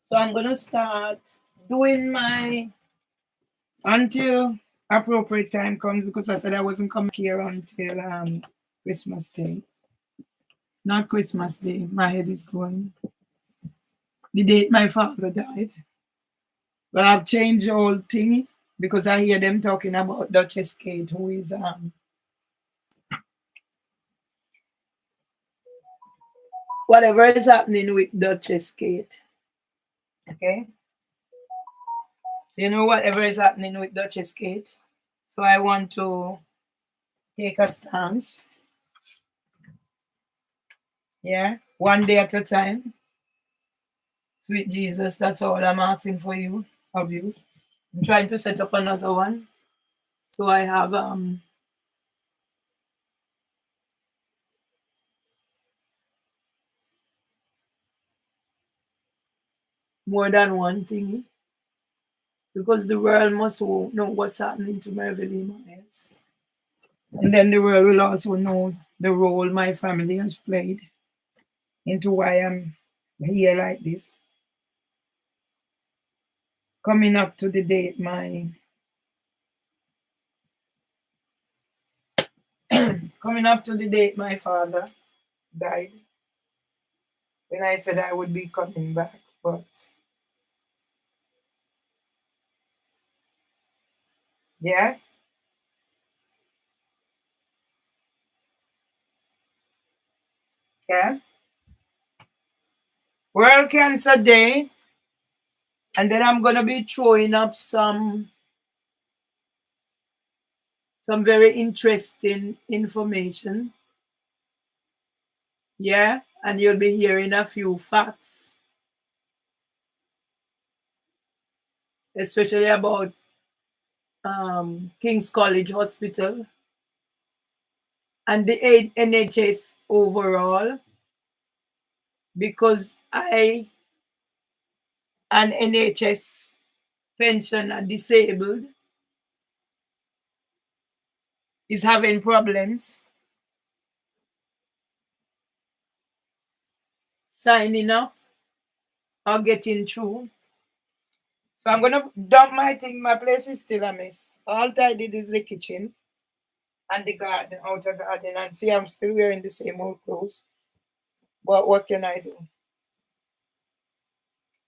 So I'm gonna start doing my until appropriate time comes because I said I wasn't coming here until Christmas Day. Not Christmas Day. My head is going. The date my father died. But I've changed the whole thing because I hear them talking about Duchess Kate, who is whatever is happening with Duchess Kate. Okay. So you know whatever is happening with Duchess Kate. So I want to take a stance. Yeah. One day at a time. Sweet Jesus, that's all I'm asking for you, of you. I'm trying to set up another one. So I have more than one thing. Because the world must know what's happening to Mervyn Myers. And then the world will also know the role my family has played into why I'm here like this. Coming up to the date my father died, when I said I would be coming back, but yeah, yeah. World Cancer Day, and then I'm gonna be throwing up some very interesting information. Yeah, and you'll be hearing a few facts, especially about King's College Hospital and the NHS overall, because an NHS pensioner disabled is having problems signing up or getting through. So I'm gonna dump my thing. My place is still a mess. All I did is the kitchen and the garden, outer garden, and see I'm still wearing the same old clothes. But what can I do?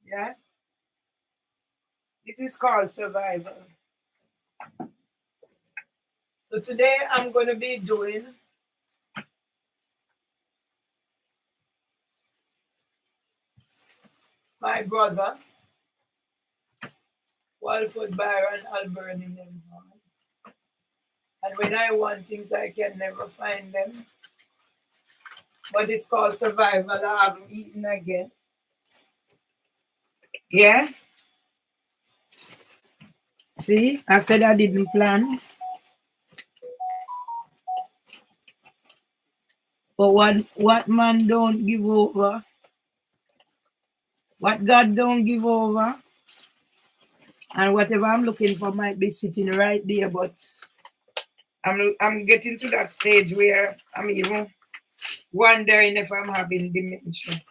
Yeah. This is called survival. So today I'm gonna be doing my brother, Walford Byron Alberni Nemhard. And when I want things I can never find them. But it's called survival. I haven't eaten again. Yeah. See, I said I didn't plan. But what man don't give over, what God don't give over, and whatever I'm looking for might be sitting right there, but I'm getting to that stage where I'm even wondering if I'm having dementia.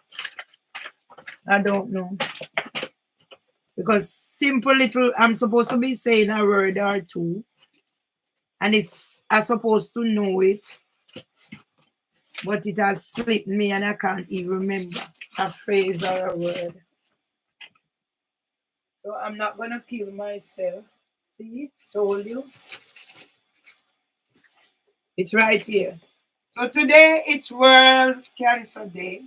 I don't know. Because simple little, I'm supposed to be saying a word or two, and I'm supposed to know it, but it has slipped me and I can't even remember a phrase or a word. So I'm not gonna kill myself. See, told you. It's right here. So today it's World Cancer Day.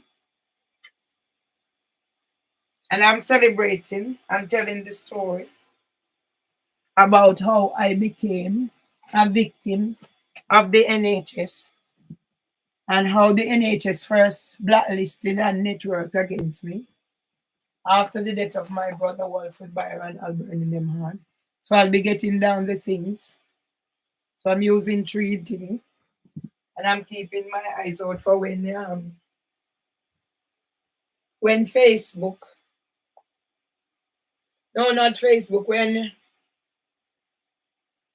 And I'm celebrating and telling the story about how I became a victim of the NHS and how the NHS first blacklisted and networked against me after the death of my brother Walford Byron Alberni Nemhard. So I'll be getting down the things. So I'm using 3D and I'm keeping my eyes out for when Facebook, no, not Facebook, when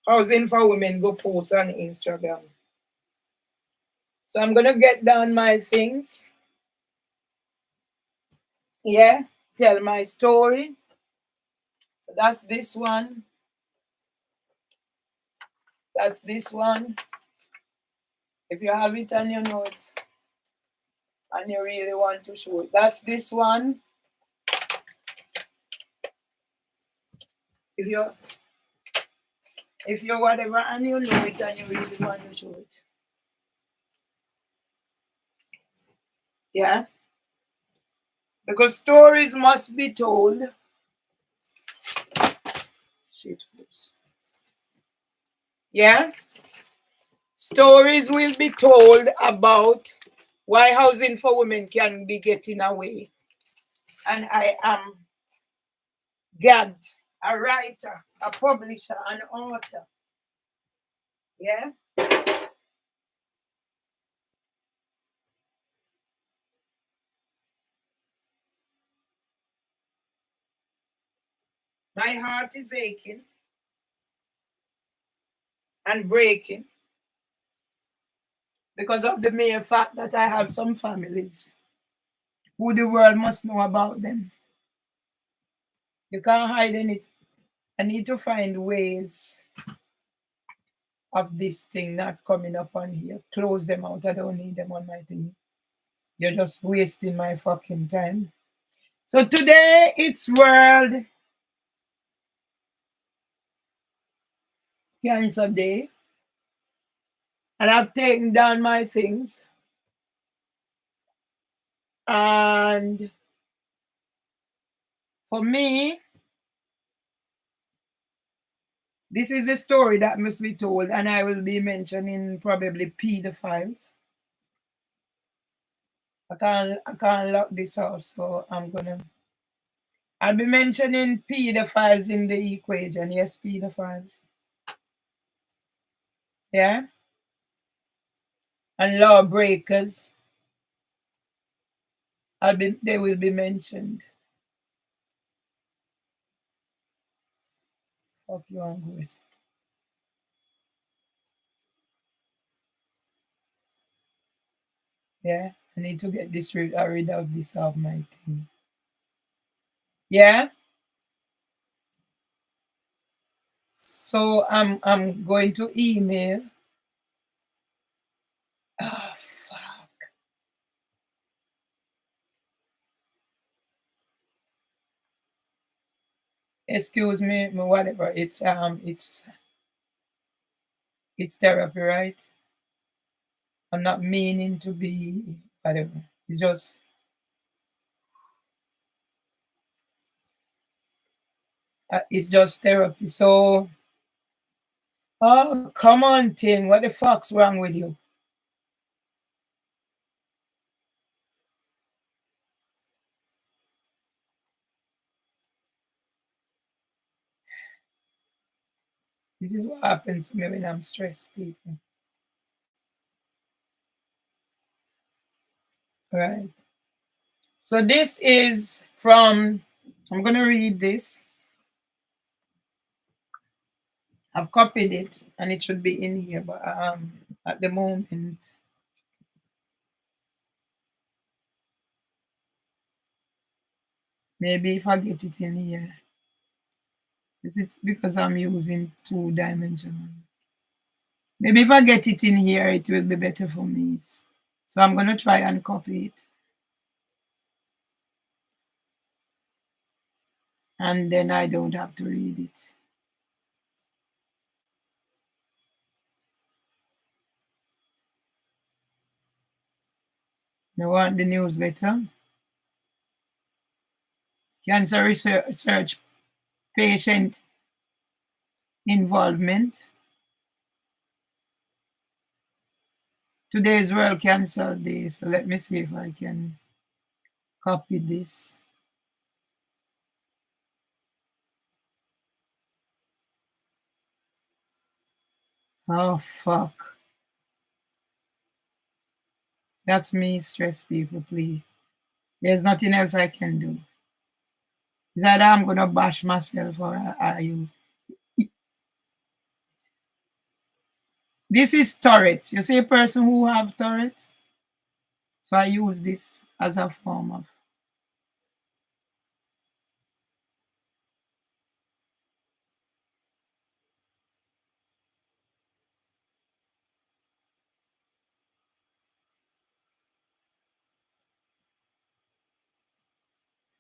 Housing for Women go post on Instagram. So I'm gonna get down my things. Yeah. tell my story. So that's this one. That's this one. If you have it and you know it, and you really want to show it, that's this one. If you're whatever and you know it and you really want to show it. Yeah? Because stories must be told. Shit. Yeah? Stories will be told about why housing for women can be getting away. And I am Gad, a writer, a publisher, an author. Yeah? My heart is aching and breaking because of the mere fact that I have some families who the world must know about them. You can't hide anything. I need to find ways of this thing not coming up on here. Close them out. I don't need them on my thing. You're just wasting my fucking time. So today it's World Cancer Day. And I've taken down my things. And for me, this is a story that must be told, and I will be mentioning probably pedophiles. I can't lock this off, so I'll be mentioning pedophiles in the equation. Yes, pedophiles. Yeah? And lawbreakers. They will be mentioned. Fuck you and boys. Yeah? I need to get this rid of this off my thing. Yeah? So I'm going to email. Oh fuck. Excuse me, whatever. It's therapy, right? I'm not meaning to be whatever. It's just therapy. So, oh come on, thing. What the fuck's wrong with you? This is what happens to me when I'm stressed, people. Right. So this is from. I'm gonna read this. I've copied it, and it should be in here, but at the moment. Maybe if I get it in here. Is it because I'm using 2-dimensional? Maybe if I get it in here, it will be better for me. So I'm going to try and copy it. And then I don't have to read it. You want the newsletter? Cancer research patient involvement. Today is World Cancer Day, so let me see if I can copy this. Oh, fuck. That's me, stress people, please. There's nothing else I can do. Is that I'm going to bash myself or I use. This is Tourette's. You see a person who have Tourette's? So I use this as a form of.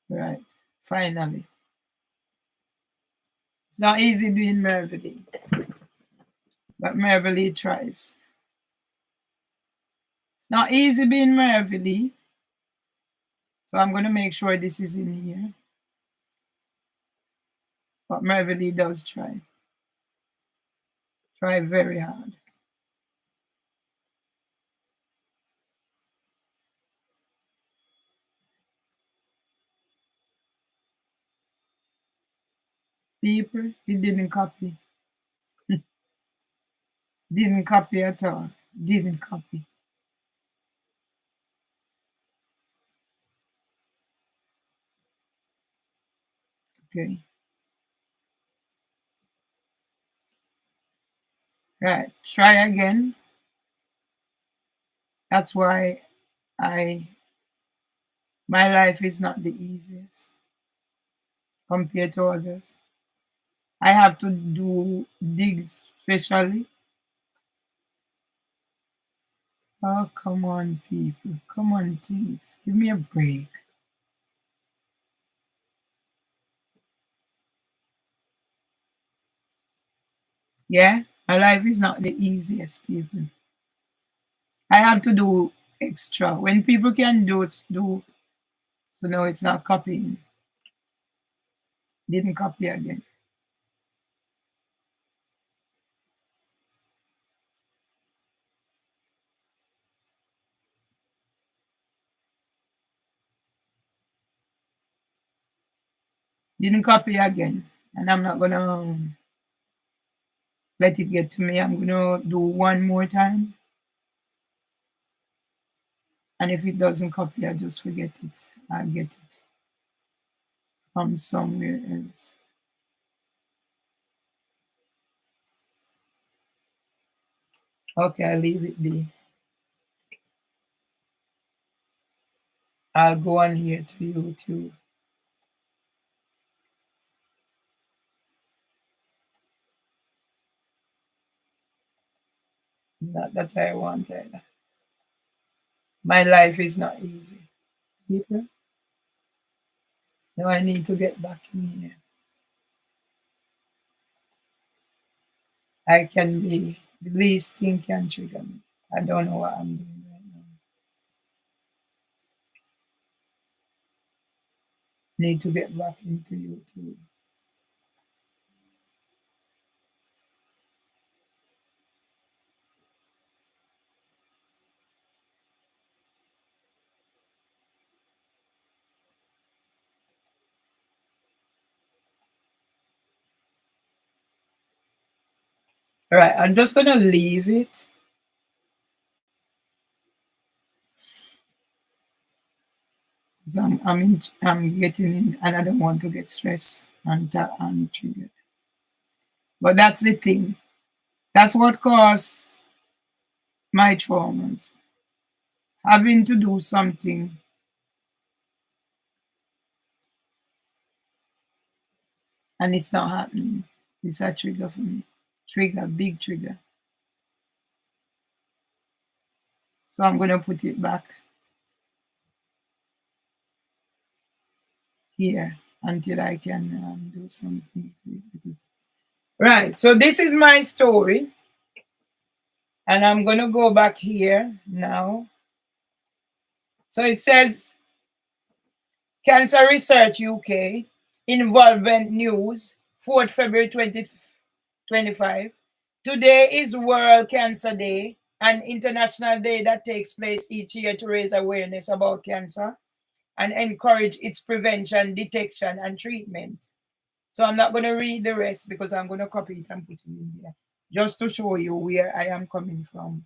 Right. Finally. It's not easy being Mervily, but Mervily tries. It's not easy being Mervily, so I'm going to make sure this is in here. But Mervily does try. Try very hard. People, he didn't copy. Didn't copy at all. Didn't copy. Okay. Right. Try again. That's why I my life is not the easiest compared to others. I have to do digs especially. Oh, come on, people. Come on, please. Give me a break. Yeah? My life is not the easiest, people. I have to do extra. When people can do it, do. So no, it's not copying. Didn't copy again. Didn't copy again. And I'm not gonna let it get to me. I'm gonna do one more time. And if it doesn't copy, I just forget it. I get it from somewhere else. Okay, I'll leave it be. I'll go on here to YouTube. Not that I wanted. My life is not easy. People, now I need to get back in here. I can be the least thing can trigger me. I don't know what I'm doing right now. Need to get back into YouTube. All right, I'm just gonna leave it. So I'm getting in, and I don't want to get stressed and triggered. But that's the thing. That's what caused my traumas. Having to do something and it's not happening. It's a trigger for me. Trigger, big trigger. So I'm gonna put it back here until I can do something because right. So this is my story, and I'm gonna go back here now. So it says Cancer Research UK Involvement News, 4th February 2025. Today is World Cancer Day, an international day that takes place each year to raise awareness about cancer and encourage its prevention, detection, and treatment. So I'm not going to read the rest because I'm going to copy it and put it in there just to show you where I am coming from.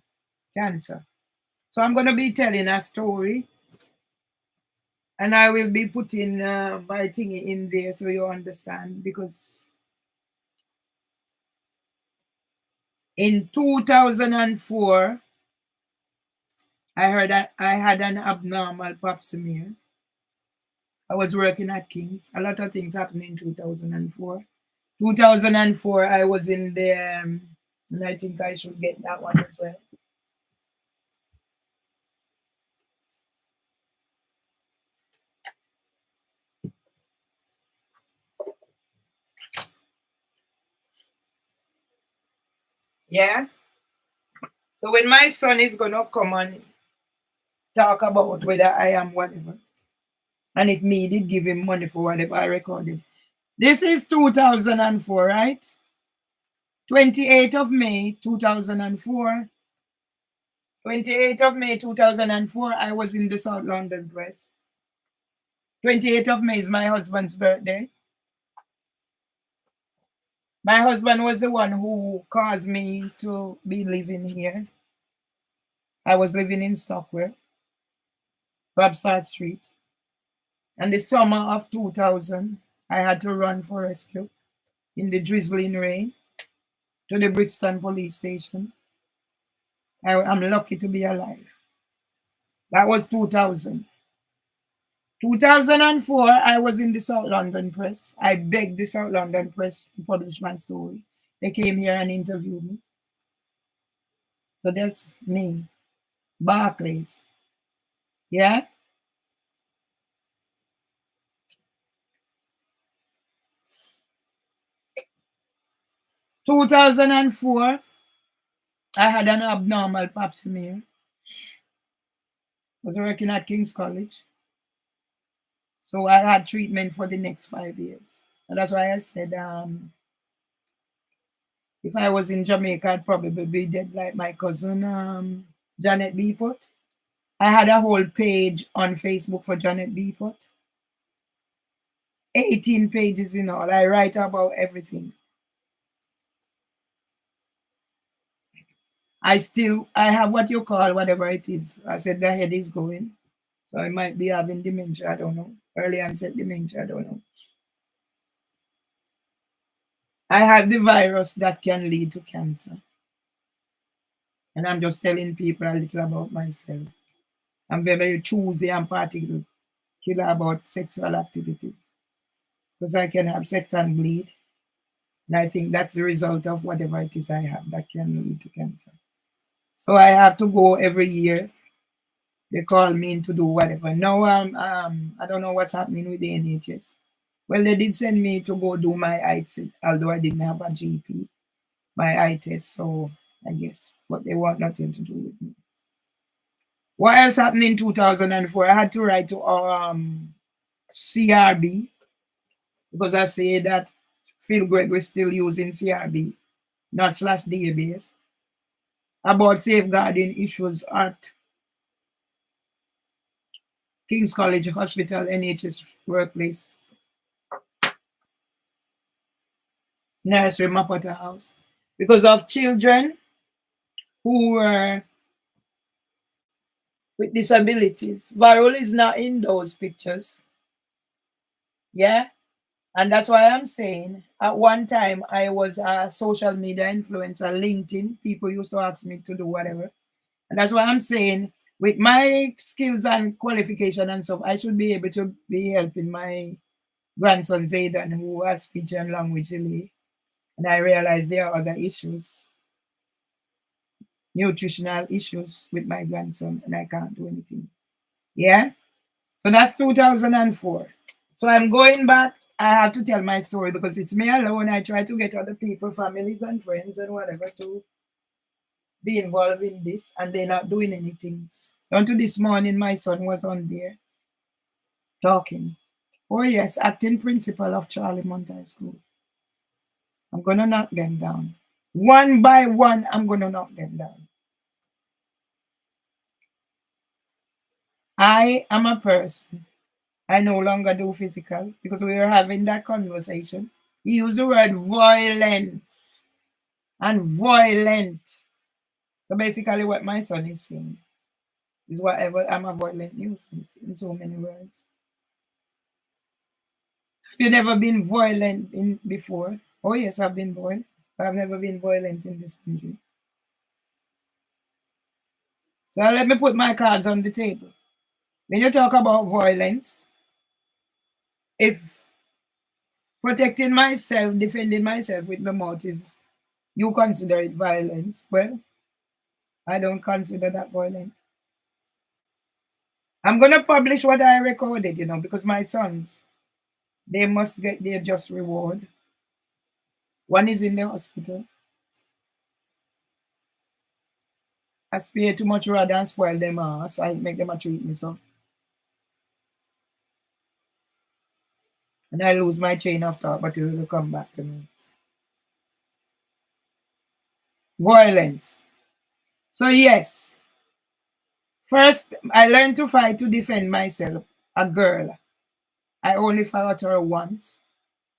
Cancer. So I'm going to be telling a story and I will be putting my thing in there so you understand because in 2004, I heard that I had an abnormal pap smear. I was working at King's. A lot of things happened in 2004. 2004, I was in the, and I think I should get that one as well. Yeah. So when my son is gonna come and talk about whether I am whatever, and if me did give him money for whatever I recorded. This is 2004, right? 28th of May 2004. 28th of May 2004, I was in the South London Press. 28th of May is my husband's birthday. My husband was the one who caused me to be living here. I was living in Stockwell, Robstart Street. And the summer of 2000, I had to run for rescue in the drizzling rain to the Brixton police station. I'm lucky to be alive. That was 2000. 2004, I was in the South London Press. I begged the South London Press to publish my story. They came here and interviewed me. So that's me, Barclays. Yeah? 2004, I had an abnormal pap smear. I was working at King's College. So I had treatment for the next 5 years. And that's why I said, if I was in Jamaica, I'd probably be dead like my cousin, Janet Beepot. I had a whole page on Facebook for Janet Beepot. 18 pages in all. I write about everything. I have what you call whatever it is. I said the head is going. So I might be having dementia, I don't know. Early onset dementia, I don't know. I have the virus that can lead to cancer. And I'm just telling people a little about myself. I'm very choosy and particular about sexual activities. Because I can have sex and bleed. And I think that's the result of whatever it is I have that can lead to cancer. So I have to go every year. They call me in to do whatever. Now I don't know what's happening with the NHS. Well, they did send me to go do my eye test, although I didn't have a GP, my eye test. So I guess, but they want nothing to do with me. What else happened in 2004? I had to write to CRB because I say that Phil Gregory is still using CRB, not /database, about safeguarding issues at King's College Hospital, NHS workplace, nursery, Mapata House, because of children who were with disabilities. Varol is not in those pictures. Yeah? And that's why I'm saying at one time I was a social media influencer, LinkedIn. People used to ask me to do whatever. And that's why I'm saying with my skills and qualification and stuff, I should be able to be helping my grandson Zayden, who has speech and language delay. And I realize there are other issues, nutritional issues with my grandson, and I can't do anything. Yeah? So that's 2004. So I'm going back. I have to tell my story because it's me alone. I try to get other people, families and friends and whatever to be involved in this, and they're not doing anything. Until this morning, my son was on there talking. Oh yes, acting principal of Charlie Mount High School. I'm gonna knock them down. One by one, I'm gonna knock them down. I am a person. I no longer do physical because we were having that conversation. He used the word violence and violent. So basically, what my son is saying is whatever I'm a violent nuisance in so many words. Have you never been violent before? Oh yes, I've been violent. I've never been violent in this country. So let me put my cards on the table. When you talk about violence, if protecting myself, defending myself with my mouth is, you consider it violence, well, I don't consider that violent. I'm going to publish what I recorded, because my sons, they must get their just reward. One is in the hospital. I spare too much rather than spoil them ass. I make them a treat me so. And I lose my chain of thought, but it will come back to me. Violence. So yes, first I learned to fight to defend myself. A girl. I only fought her once.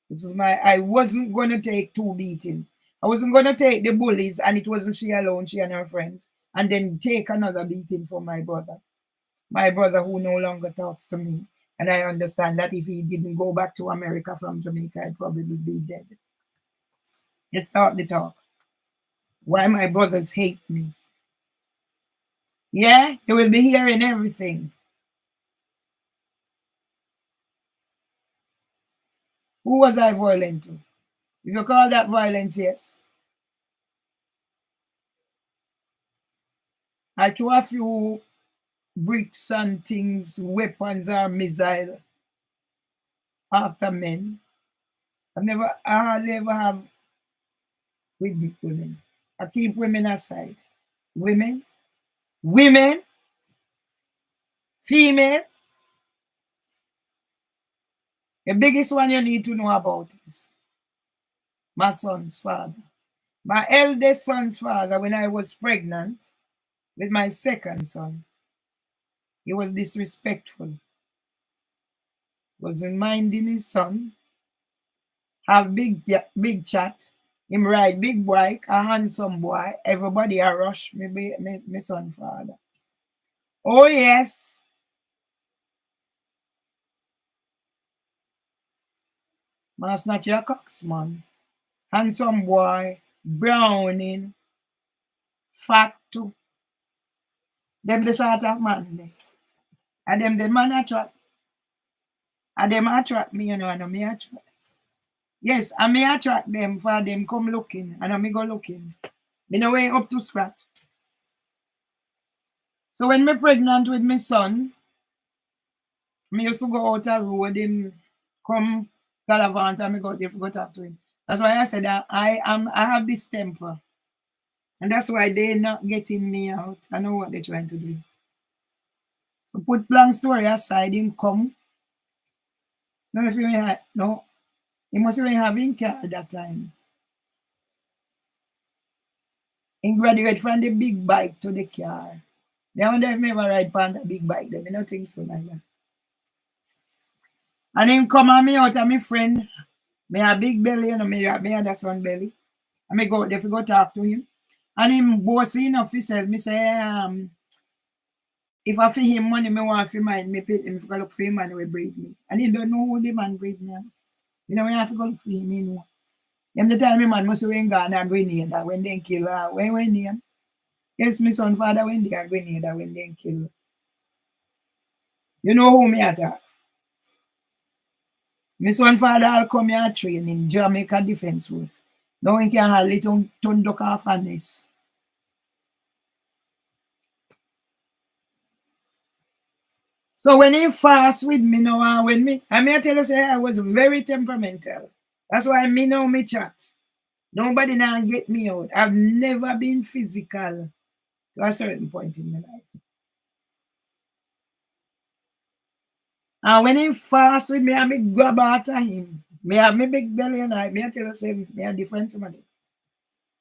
This is I wasn't gonna take two beatings. I wasn't gonna take the bullies, and it wasn't she alone, she and her friends, and then take another beating from my brother. My brother who no longer talks to me. And I understand that if he didn't go back to America from Jamaica, I'd probably be dead. Let's start the talk. Why my brothers hate me. Yeah, you will be hearing everything. Who was I violent to? If you call that violence, yes. I threw a few bricks and things, weapons or missile after men. I hardly ever have with women. I keep women aside. Women, women, females. The biggest one you need to know about is my son's father. My eldest son's father, when I was pregnant with my second son, he was disrespectful. Wasn't minding his son, have big chat, him ride big bike, a handsome boy, everybody a rush me son father. Oh yes. Man snatch your cocks, man. Handsome boy, browning, fat too. Them the sort of man they. And them the man attract. And them attract me, you know, and me attract. Yes, I may attract them for them come looking, and I me go looking. Me no way up to scratch. So when me pregnant with my son, me used to go out a road, him come Galavant and me go there to go talk to him. That's why I said that I have this temper. And that's why they're not getting me out. I know what they're trying to do. So put long story aside, him come. No, if you no, he must have been having car at that time. He graduate from the big bike to the car. I wonder if me ever ride on the big bike then. I don't think so like that. And him come on me out and my friend. Me a big belly, you know, me had that son belly. And me go there to go talk to him. And him bossy enough himself. Me say, if I feel him money, me want to mind me pay him if I look for him man will breed me. And he don't know who the man breed me. You know, we have to go look for him, you know. Them the time my man must have been gone and Grenada when they kill her. When name? Yes, my son father when they are Grenada when they kill her. You know who me attack? My son father will come here train in Jamaica Defense Force. No one can hardly turn duck off a nest. So when he fast with me now and when me, I may tell you say I was very temperamental. That's why me know me chat. Nobody now get me out. I've never been physical to a certain point in my life. And when he fast with me, I me grab after him. Me have me big belly and I tell you say me a different somebody.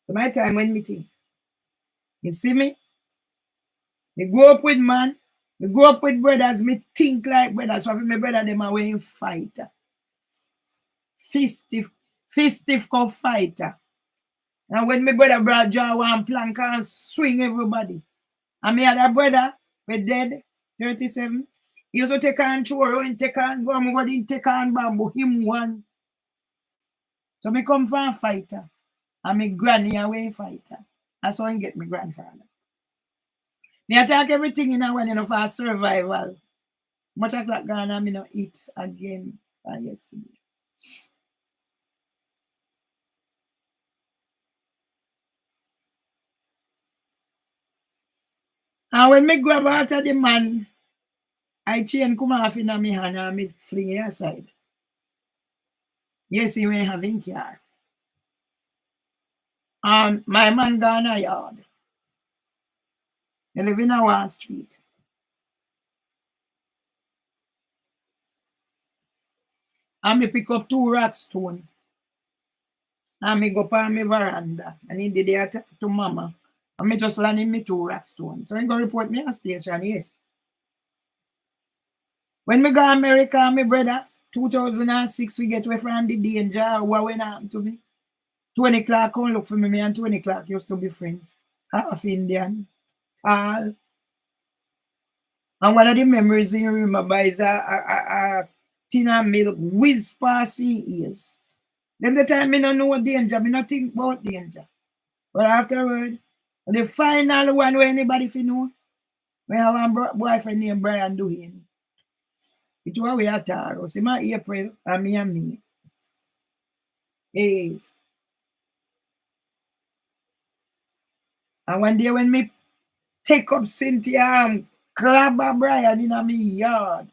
So my time when me think. You see me? Me grow up with man. Me grow up with brothers. Me think like brothers. So my brother them are wearing fighter. Fistive fighter. And when my brother brought draw one plank and swing everybody. And me had a brother, we dead, 37. He used to take on choro and take on gum, but he take on bamboo, him one. So me come from a fighter. And my granny away fighter. That's how I get my grandfather. Me attack everything in a one, you know, for survival. Much o'clock gone and me no eat again yesterday. And when me grab out of the man, I chain come off in my hand and me fling it aside. Yes, he went having car. And my man gone a yard. I live in a Wall Street. And me pick up 2 rock stone. And me go on my veranda. And he did it to mama. And me just land in me 2 rock stone. So he go report me on station, yes. When me go America, my brother, 2006, we get away from the danger. What went happen to me? 20 Clark come look for me. Me and 20 Clark used to be friends. Half Indian, tall. And one of the memories you remember is a tin and milk whiz past ears. Then the time me no know danger, me not think about danger. But afterward, the final one where anybody fi know, we have one boyfriend named Brian Duhane. It was we at Taros. In my April, and me. Hey. And one day when me take up Cynthia and clabber Brian in me yard.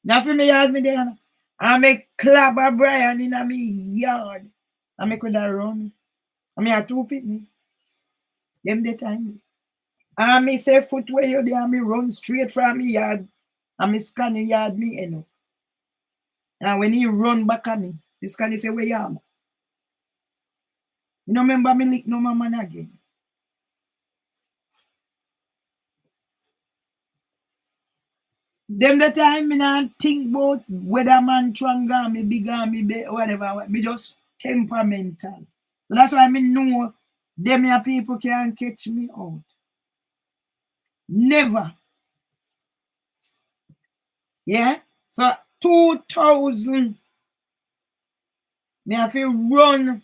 Now for me yard me there. And me clabber Brian in me yard. And me could have run. And me had 2 pitney. Them the time. And me say foot where you there and me run straight from me yard. And me scan the yard me you know. And when he run back at me, the scan say, where you am? You know remember me lick no man again. Them the time me not think about whether man stronger, me bigger, me whatever. Me just temperamental. So that's why me know them here people can't catch me out. Never. Yeah? So 2000, me have to run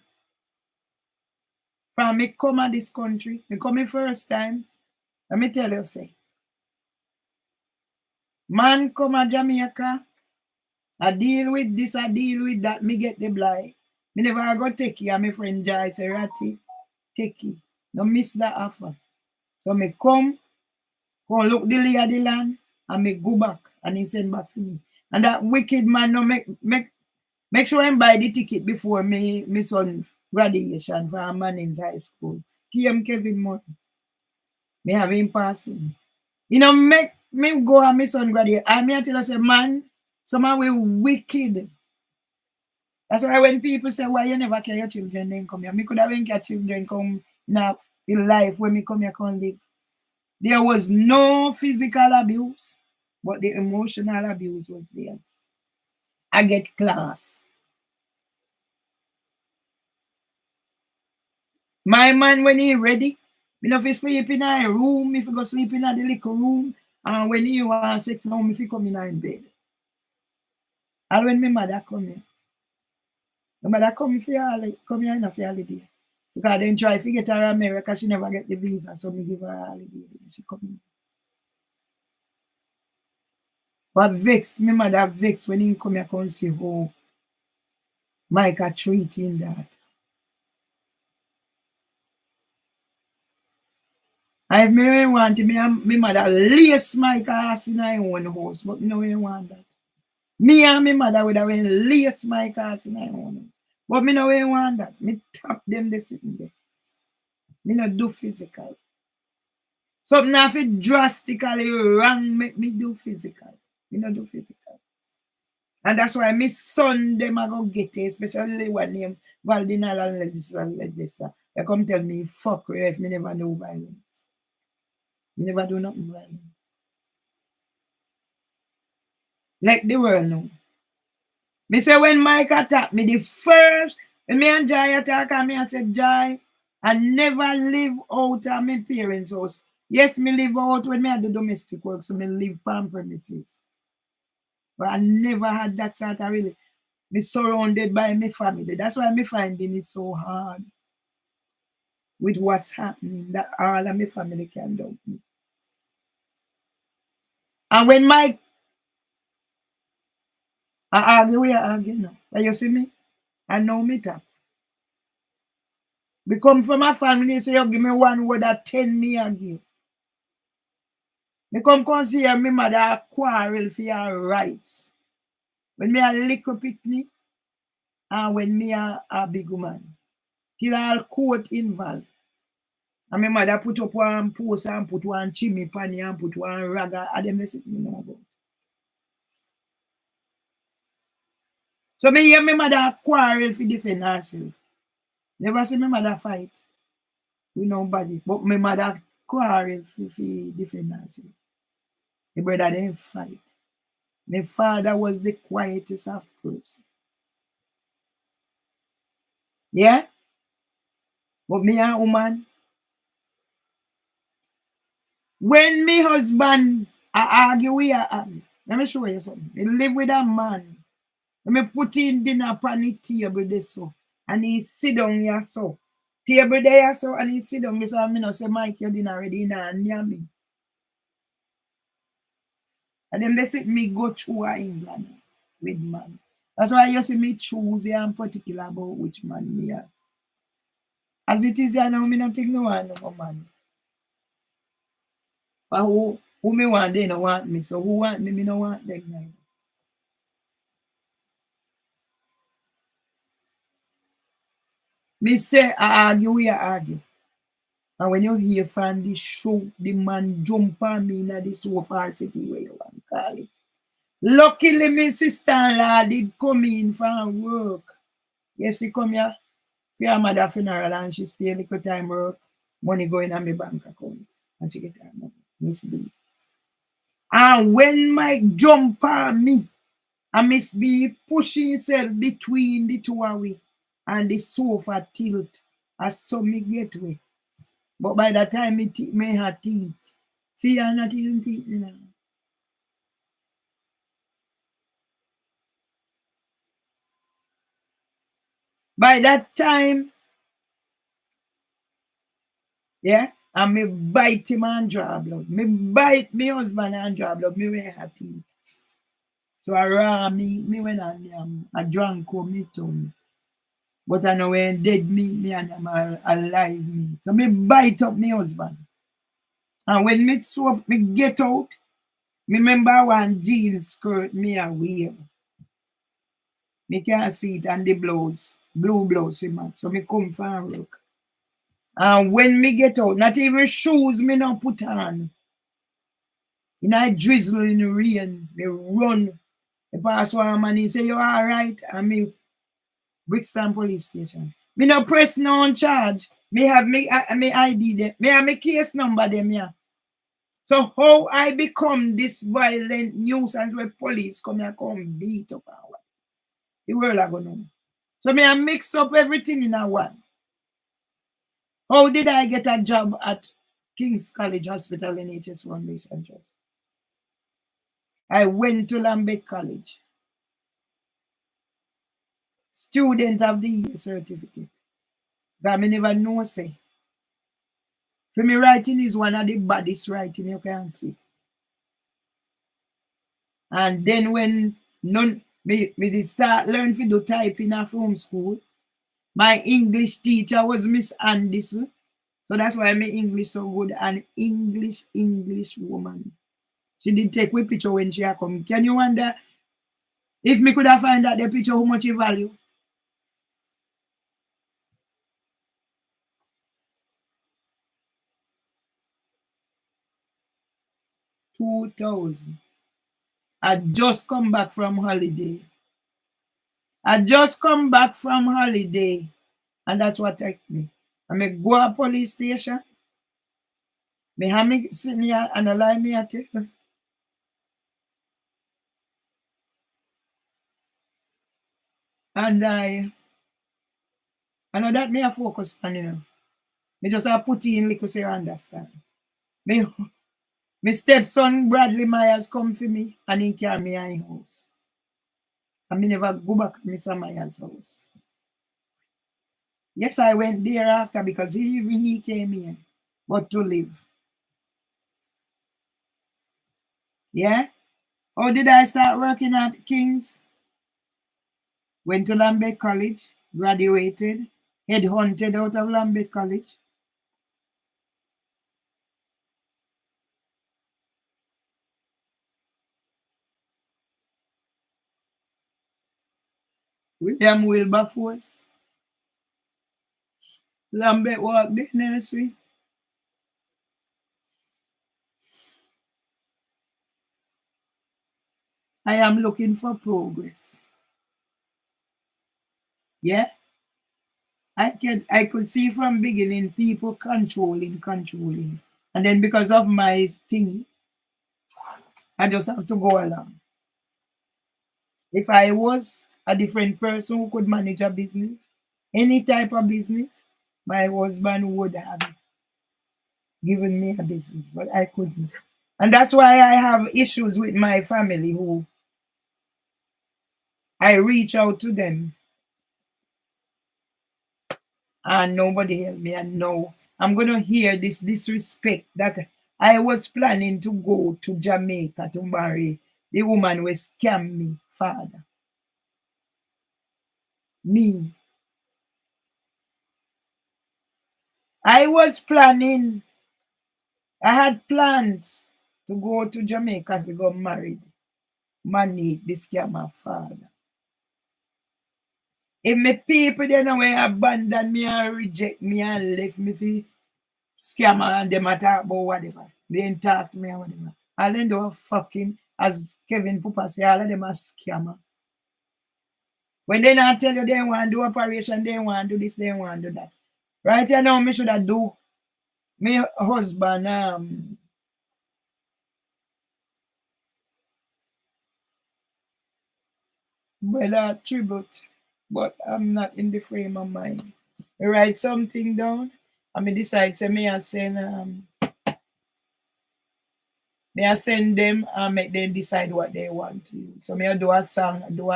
from me come at this country. Me come the first time. Let me tell you, say. Man come to Jamaica, I deal with this, I deal with that, me get the blight. Me never go take you, and my friend Jai say, Ratty, take you. No miss that offer. So me come look the lay of the land, and me go back, and he send back for me. And that wicked man no make sure him buy the ticket before me son graduation from Manning's High School. PM Kevin Morton. Me have him passing. You know, make me go and my son graduate. I mean, tell us, man, some of we wicked. That's why when people say, why you never care your children then come here? Me could have been your children come in life when me come here come live. There was no physical abuse, but the emotional abuse was there. I get class. My man, when he ready, me know if he sleep in a room, if he go sleep in a the little room, and when he want sex now, if he come in bed. And when my mother come here, my mother come here in a holiday. Because then try to get her America, she never get the visa, so me give her a holiday. She come in. But vex, my mother vex when he come here come see how Micah treating that. I may want to me mother lace Micah ass in her own house, but me no want that. Me and my mother would have been lace Micah ass in her own house. But me no want that. Me tap them they sitting there. Me no do physical. Something have it drastically wrong make me do physical. Me no do physical. And that's why my son them are gonna get it, especially one name Valdinal and Legislature. They come tell me fuck you if me never do violence. Me never do nothing violent. Like the world now. Me say when Mike attack me, the first when me and Jai attack me, I said, Jai, I never live out of my parents' house. Yes, me live out when me had the domestic work, so me live on premises. But I never had that sort of really. Me surrounded by my family. That's why me finding it so hard with what's happening, that all of my family can do me. And when Mike I argue, we argue now. But you see me? I know me tap. We come from a family, say you give me one word that 10 me and give. Me come see me mother quarrel for your rights. When me a little picnic and when me a big woman. Till all court involved. And my mother put up one post and put one chimney pan and put one rag and them they sit me know about. So me hear my mother quarrel for defend herself. Never see my mother fight with nobody. But my mother quarrel for defend herself. My brother didn't fight. My father was the quietest of person. Yeah? But me and woman, when me husband I argue, we are argue. Let me show you something. Me live with a man. Let me put in dinner upon the table this so. And he sit down here so. Table there so and he sit down. Me say, me no say, Mike, your dinner ready now and near me. And then they sit me go through England with man. That's why you see me choose and particular about which man me are. As it is, I know me not take no one no man. But who me want, they no want me. So who want me no want them neither. Me say I argue, we argue. And when you hear from the show, the man jump on me in the sofa city where you want to call it. Luckily, my sister-in-law did come in from work. Yes, she come here for her mother funeral and she stay a little time work. Money going on my bank account. And she get her money. Miss B. And when Mike jump on me, and Miss B pushing himself between the two of we and the sofa tilt. As so me get way. But by the time me had teeth, see, I'm not even teeth now. By that time, yeah, and me bite him and draw blood. Me bite me husband and draw blood. Me when have teeth. So I ran me when I drank on me tongue. But I know when dead me and them are alive me. So me bite up me husband. And when me so me get out, me remember one jeans skirt me a wear. Me can't see it and the blouse, blue blouse with man. So me come from work. And when me get out, not even shoes me not put on. In a drizzle in the rain, me run. The pass one man, he say, you all right? And me, Brixton police station. Me no press no on charge. Me have me ID them. Me have me case number them, yeah. So how I become this violent nuisance where police come and come beat up and what? The world are gonna know. So me I mix up everything in a one. How did I get a job at King's College Hospital in HS Foundation Trust? I went to Lambeth College. Student of the Year certificate. But I never know say. For me writing is one of the baddest writing you can see. And then when me did start learn to do typing from school, my English teacher was Miss Anderson. So that's why my English so good. An English woman. She did take with picture when she come. Can you wonder if me could have find out the picture how much it value? 2,000. I just come back from holiday. I just come back from holiday. And that's what take me. I may go to police station. Me have me sitting here and allow me at it. And I know that me a focus on, Me just have put in little say understand. Me, my stepson Bradley Myers come for me and he carry me in house. And me never go back to Mr. Myers' house. Yes, I went there after because he came here, but to live. Yeah? How did I start working at King's? Went to Lambeth College, graduated, headhunted out of Lambeth College. William Wilberforce, Lambeth Walk the nursery. I am looking for progress. Yeah. I could see from beginning people controlling. And then because of my thing, I just have to go along. If I was a different person who could manage a business, any type of business, my husband would have given me a business, but I couldn't. And that's why I have issues with my family who I reach out to them and nobody helped me. And now I'm going to hear this disrespect that I was planning to go to Jamaica to marry the woman who scammed me, father. Me. I was planning, I had plans to go to Jamaica to go married. Money, this scammer, father. If my people then away abandon me and reject me and left me for scammer and them talk about whatever. They ain't talk to me or whatever. All them do a fucking, as Kevin Pooper say, all of them are scammer. When they not tell you they want to do operation, they want to do this, they want to do that. Right here now, me should have do my husband brother tribute, but I'm not in the frame of mind. I write something down, and me decide say me I send them and make them decide what they want to use. So me I do a song, I do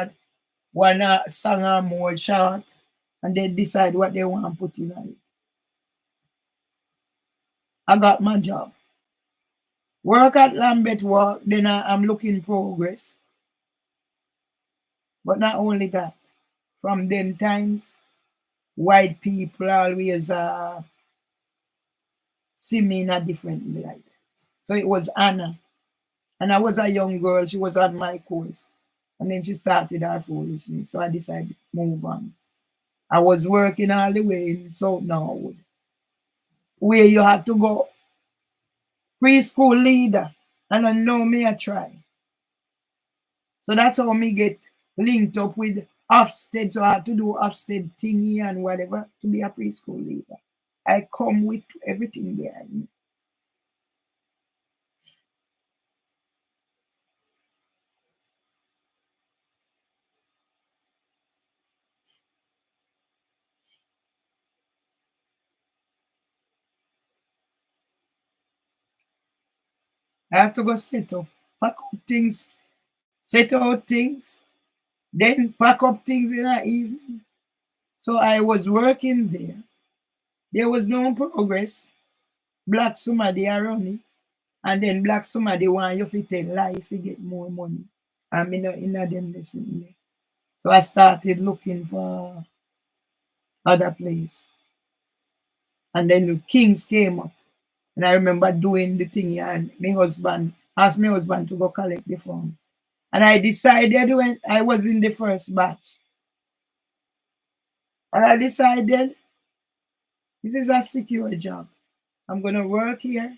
one song or more short, and they decide what they want to put in it. I got my job. Work at Lambeth Walk, then I'm looking progress. But not only that, from them times, white people always see me in a different light. So it was Anna. And I was a young girl, she was on my course. And then she started her foolishness. So I decided to move on. I was working all the way in South Norwood, where you have to go preschool leader. And I know me I try. So that's how me get linked up with Ofsted. So I have to do Ofsted thingy and whatever to be a preschool leader. I come with everything behind me. I have to go set up, pack up things, set out things, then pack up things in the evening. So I was working there. There was no progress. Black somebody around me. And then black somebody want you to tell lie if you get more money. I'm in a them listening. So I started looking for other place. And then the Kings came up. And I remember doing the thing and my husband asked my husband to go collect the phone. And I decided when I was in the first batch. And I decided this is a secure job. I'm gonna work here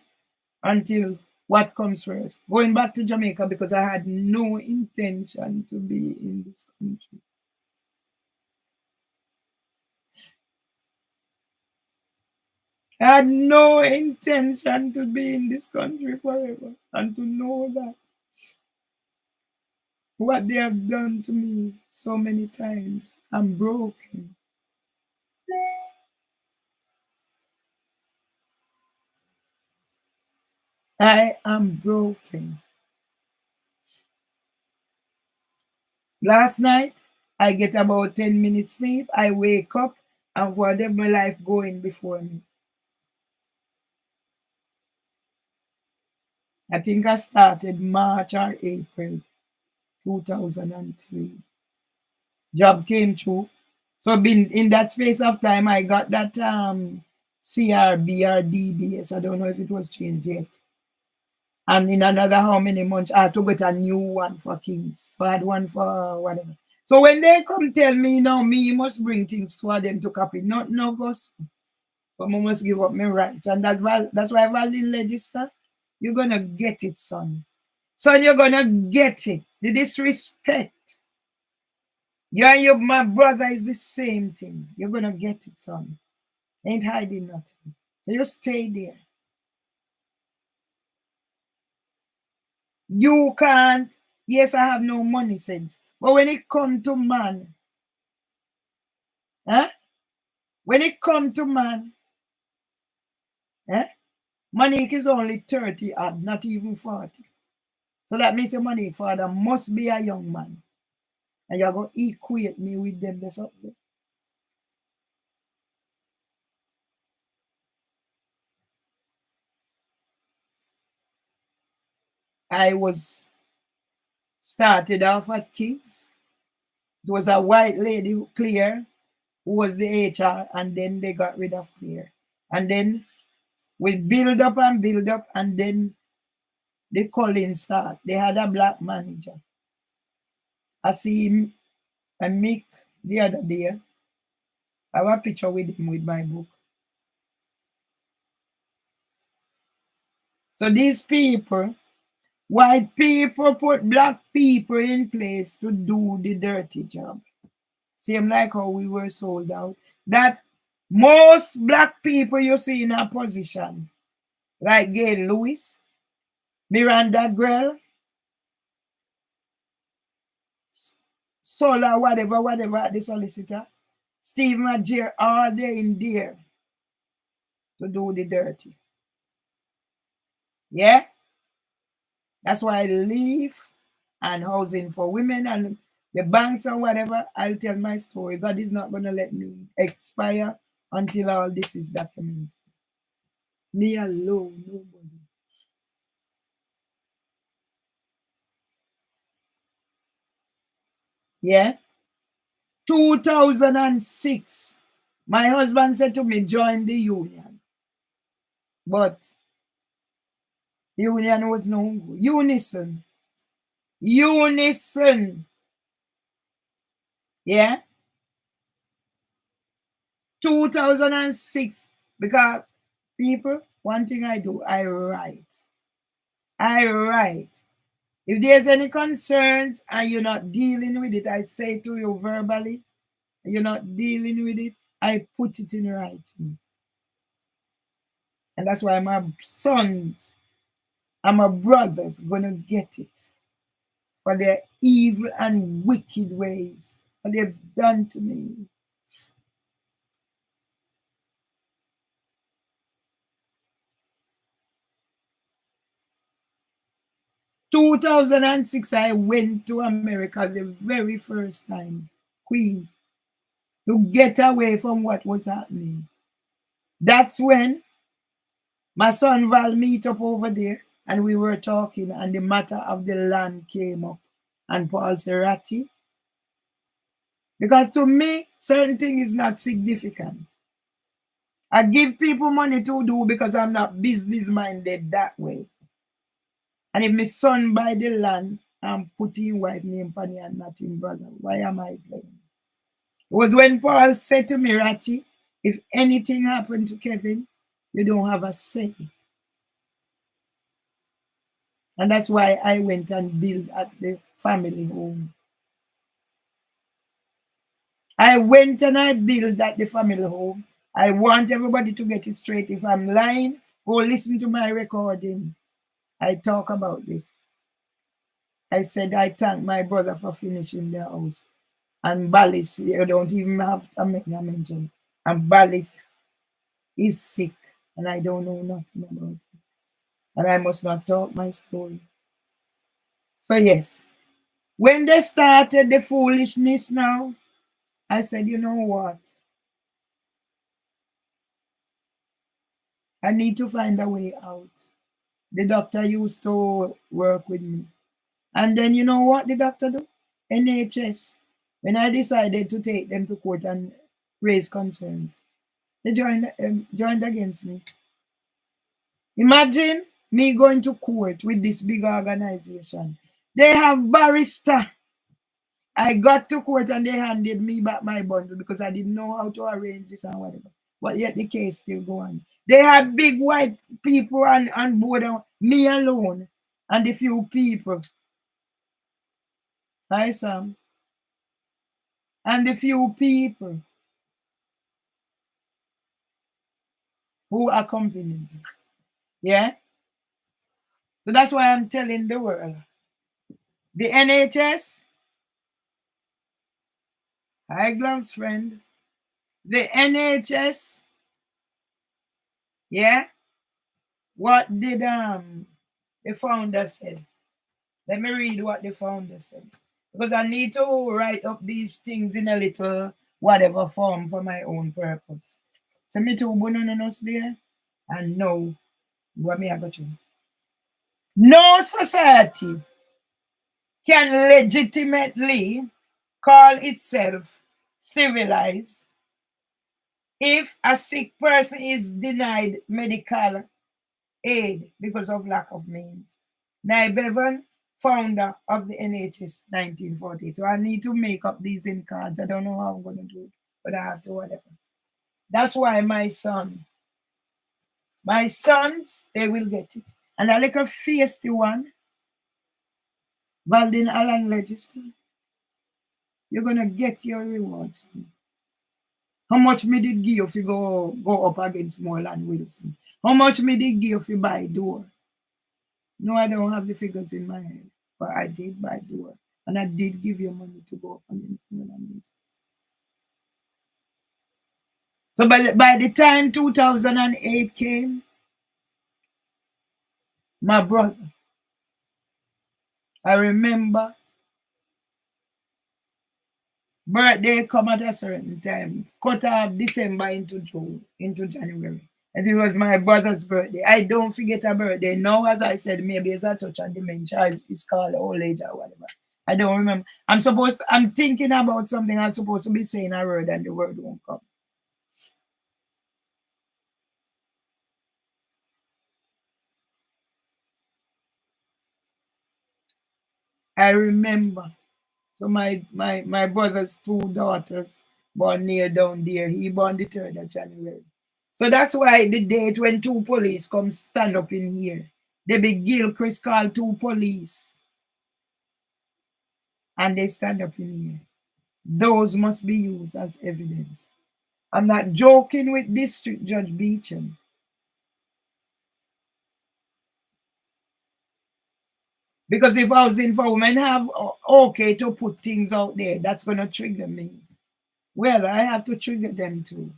until what comes first. Going back to Jamaica because I had no intention to be in this country. I had no intention to be in this country forever and to know that what they have done to me so many times, I'm broken. I am broken. Last night, I get about 10 minutes sleep. I wake up and whatever my life going before me. I think I started March or April 2003. Job came through. So been in that space of time, I got that CRB or DBS. I don't know if it was changed yet. And in another how many months, I had to get a new one for Kings. So I had one for whatever. So when they come tell me, no, me, you must bring things for them to copy. Not no goes. But I must give up my rights. And that's why Valley Register, you're gonna get it, son. Son, you're gonna get it. The disrespect. You and your my brother is the same thing. You're gonna get it, son. Ain't hiding nothing. So you stay there. You can't. Yes, I have no money sense. But when it come to man, huh? When it come to man, eh? Monique is only 30 odd, not even 40. So that means your Monique father must be a young man. And you're going to equate me with them. That's up there. I was started off at Kings. It was a white lady, Claire, who was the HR, and then they got rid of Claire. And then we build up, and then the calling start. They had a black manager. I see him and Mick the other day. I have a picture with him with my book. So these people, white people put black people in place to do the dirty job. Same like how we were sold out. That most black people you see in a position, like Gail Lewis, Miranda Grell, Sola, whatever, the solicitor, Steve Major, all they in there to do the dirty. Yeah? That's why I leave and housing for women and the banks or whatever. I'll tell my story. God is not going to let me expire until all this is documented. Me alone, nobody. Yeah? 2006, my husband said to me, join the union. But the union was no good. Unison. Yeah? 2006. Because people, one thing I do, I write. If there's any concerns and you're not dealing with it, I say to you verbally, you're not dealing with it, I put it in writing. And that's why my sons and my brothers gonna get it for their evil and wicked ways, what they've done to me. "2006, I went to America the very first time, Queens, to get away from what was happening. That's when my son Val meet up over there and we were talking and the matter of the land came up. And Paul Serati, because to me, certain thing is not significant. I give people money to do because I'm not business minded that way. And if my son buy the land, I'm putting wife name on it and not him brother. Why am I playing? It was when Paul said to me, Ratty, if anything happened to Kevin, you don't have a say. And that's why I went and built at the family home. I went and I built at the family home. I want everybody to get it straight. If I'm lying, go listen to my recording. I talk about this. I said I thank my brother for finishing the house. And Ballis, you don't even have to make a mention. And Ballis is sick, and I don't know nothing about it. And I must not talk my story. So yes, when they started the foolishness now, I said, you know what? I need to find a way out. The doctor used to work with me. And then you know what the doctor do? NHS. When I decided to take them to court and raise concerns, they joined against me. Imagine me going to court with this big organization. They have barrister. I got to court and they handed me back my bundle because I didn't know how to arrange this and whatever. But yet the case still go on. They had big white people on board, me alone. And the few people, hi Sam, and the few people who accompany me. Yeah? So that's why I'm telling the world. The NHS, hi gloves friend, the NHS, yeah? What did the founder said? Let me read what the founder said. Because I need to write up these things in a little whatever form for my own purpose. So me too bononos there and know what me I got you. No society can legitimately call itself civilized if a sick person is denied medical aid because of lack of means. Nye Bevan, founder of the NHS 1940. So I need to make up these in cards. I don't know how I'm going to do it, but I have to whatever. That's why my sons, they will get it. And I like a feisty one, Valdin Allen Legislature. You're going to get your rewards. How much me did give if you go up against Moreland Wilson? How much me did give if you buy door? No, I don't have the figures in my head, but I did buy door. And I did give you money to go up against Moreland Wilson. So by the time 2008 came, my brother, I remember birthday come at a certain time, cut off December into June, into January. And it was my brother's birthday. I don't forget a birthday. Now, as I said, maybe it's a touch of dementia. It's called old age or whatever. I don't remember. I'm thinking about something I'm supposed to be saying a word and the word won't come. I remember. So my brother's two daughters born near down there. He born the 3rd of January. So that's why the date when two police come stand up in here, they be Gilchrist call two police and they stand up in here. Those must be used as evidence. I'm not joking with District Judge Beecham. Because if Housing for Women have okay to put things out there, that's going to trigger me. Well, I have to trigger them too.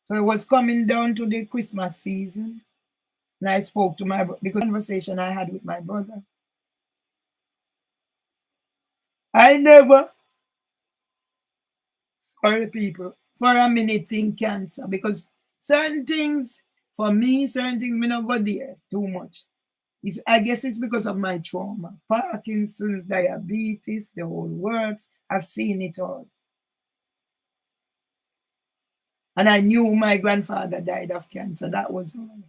So it was coming down to the Christmas season. And I spoke to because conversation I had with my brother. I never, for the people, for a minute think cancer. Because certain things, for me, certain things may not go there too much. I guess it's because of my trauma. Parkinson's, diabetes, the whole works. I've seen it all. And I knew my grandfather died of cancer. That was all.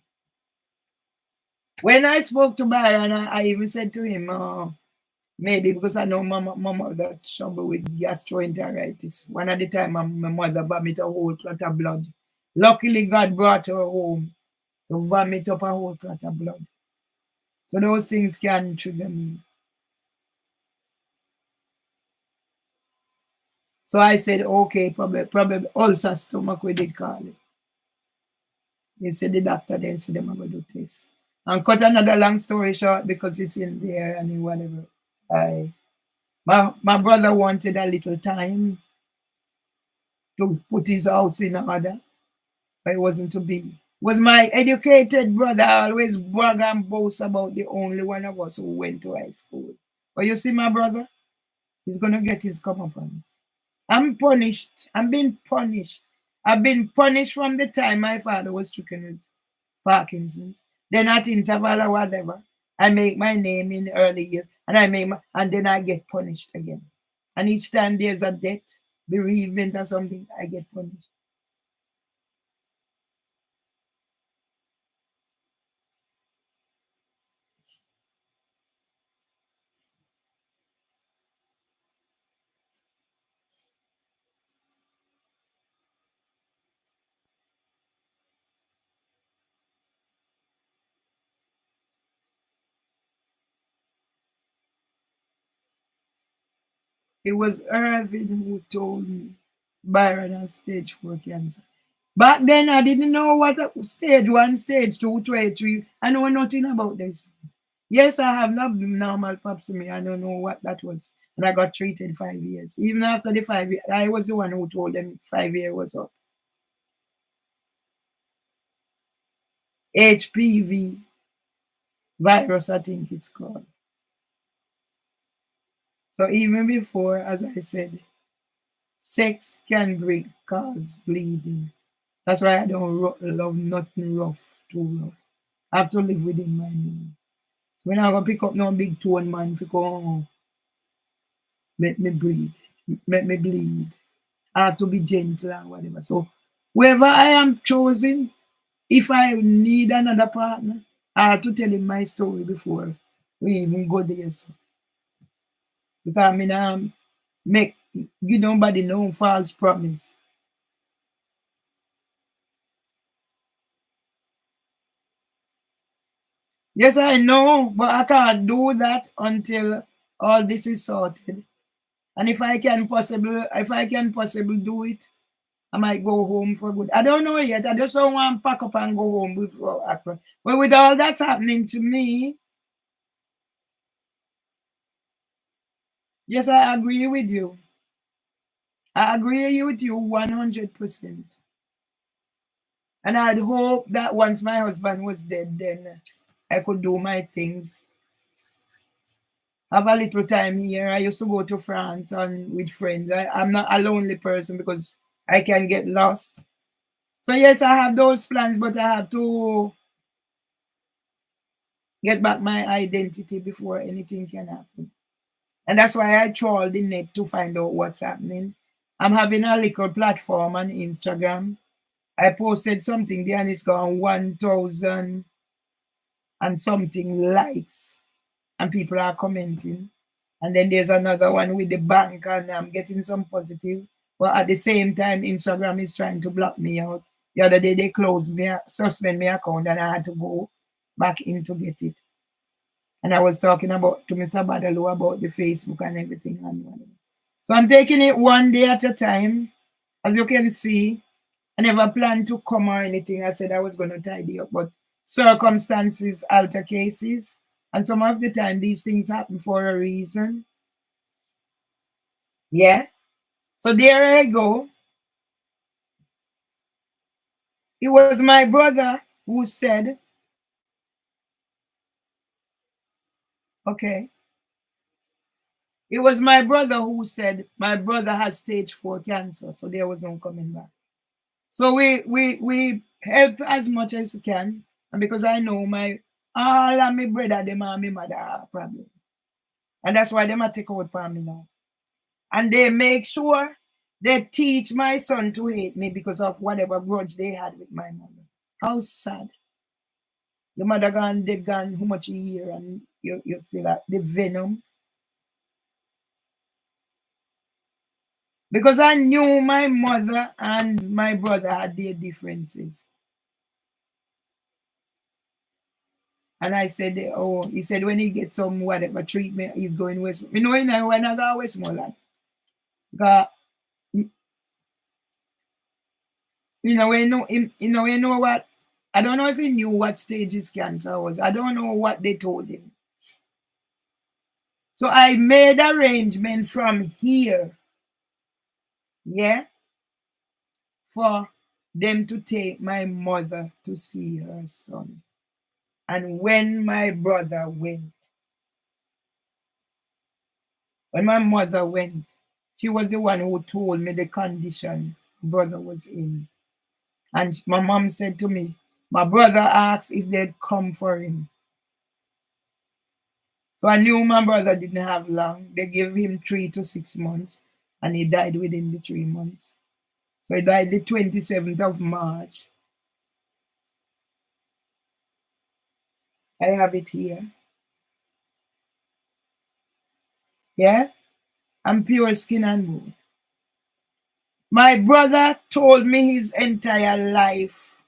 When I spoke to Byron, I even said to him, maybe because I know mama got trouble with gastroenteritis. One at the time, my mother vomit a whole clot of blood. Luckily, God brought her home to vomit up a whole clot of blood. So those things can trigger me. So I said, okay, probably ulcer stomach, we did call it. They said the doctor then said them going to do test. And cut another long story short because it's in there and whatever. My brother wanted a little time to put his house in order, but it wasn't to be. Was my educated brother always brag and boast about the only one of us who went to high school. But you see, my brother, he's gonna get his comeuppance. I'm punished. I'm being punished. I've been punished from the time my father was stricken with Parkinson's. Then at interval or whatever, I make my name in early years, and then I get punished again. And each time there's a death, bereavement or something, I get punished. It was Irvin who told me Byron has stage 4 cancer. Back then, I didn't know what stage 1, stage 2, stage 3. I know nothing about this. Yes, I have normal papsy. I don't know what that was. And I got treated 5 years. Even after the 5 years, I was the one who told them 5 years was up. HPV virus, I think it's called. So even before, as I said, sex can cause bleeding. That's why I don't love nothing rough, too rough. I have to live within my means. So when I go pick up no big tone man, to go let me breathe, let me bleed. I have to be gentle and whatever. So whoever I am choosing, if I need another partner, I have to tell him my story before we even go there. So because I mean make give nobody no false promise. Yes, I know, but I can't do that until all this is sorted. And if I can possibly do it, I might go home for good. I don't know yet. I just don't want to pack up and go home before Accra. But with all that's happening to me, yes, I agree with you. I agree with you 100%. And I'd hope that once my husband was dead, then I could do my things. Have a little time here. I used to go to France and with friends. I'm not a lonely person because I can get lost. So yes, I have those plans, but I have to get back my identity before anything can happen. And that's why I troll the net to find out what's happening. I'm having a little platform on Instagram. I posted something there and it's gone 1,000 and something likes, and people are commenting. And then there's another one with the bank, and I'm getting some positive. But at the same time, Instagram is trying to block me out. The other day they closed me, suspend my account, and I had to go back in to get it. And I was talking about to Mr. Badalo about the Facebook and everything. So I'm taking it one day at a time. As you can see, I never planned to come or anything. I said I was going to tidy up, but circumstances alter cases. And some of the time, these things happen for a reason. Yeah. So there I go. It was my brother who said, okay. It was my brother who said my brother has stage 4 cancer, so there was no coming back. So we help as much as we can, and because I know my all of my brother, them and my mother have a problem, and that's why them a take out for me now, and they make sure they teach my son to hate me because of whatever grudge they had with my mother. How sad! Your mother gone, they gone, how much a year, and you still have the venom. Because I knew my mother and my brother had their differences. And I said, oh, he said when he gets some whatever treatment, he's going west. You know, when I go Westmoreland. Because, you know what? I don't know if he knew what stage his cancer was. I don't know what they told him. So I made arrangement from here, yeah, for them to take my mother to see her son. And when my mother went, she was the one who told me the condition brother was in. And my mom said to me, my brother asked if they'd come for him. So I knew my brother didn't have long. They gave him 3 to 6 months, and he died within the 3 months. So he died the 27th of March. I have it here. Yeah? I'm pure skin and bone. My brother told me his entire life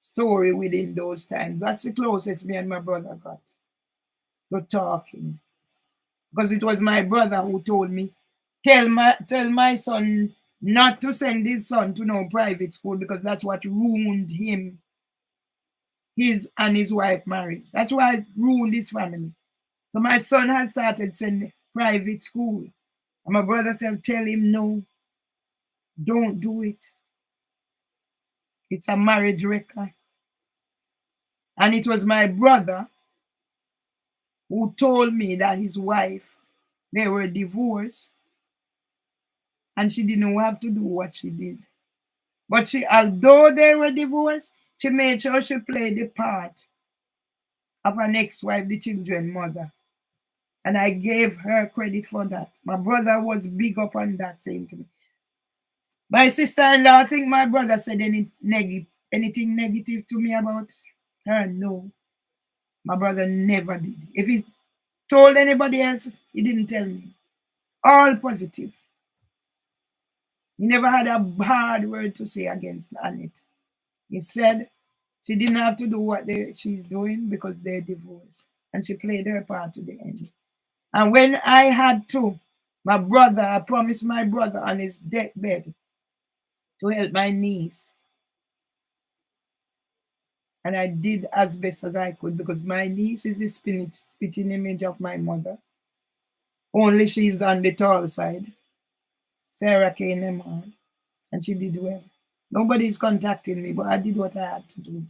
story within those times. That's the closest me and my brother got to talking. Because it was my brother who told me tell my son not to send his son to no private school because that's what ruined him, his and his wife marriage. That's why it ruined his family. So my son had started sending private school. And my brother said, tell him no, don't do it. It's a marriage record. And it was my brother who told me that his wife, they were divorced and she didn't have to do what she did. But she, although they were divorced, she made sure she played the part of an ex-wife, the children's mother. And I gave her credit for that. My brother was big up on that, saying to me. My sister-in-law, I think my brother said anything negative to me about her. No, my brother never did. If he told anybody else, he didn't tell me. All positive. He never had a hard word to say against Annette. He said she didn't have to do what she's doing because they're divorced. And she played her part to the end. And when I had to, I promised my brother on his deathbed to help my niece. And I did as best as I could because my niece is the spitting image of my mother. Only she's on the tall side. Sarah Kane, and she did well. Nobody's contacting me, but I did what I had to do.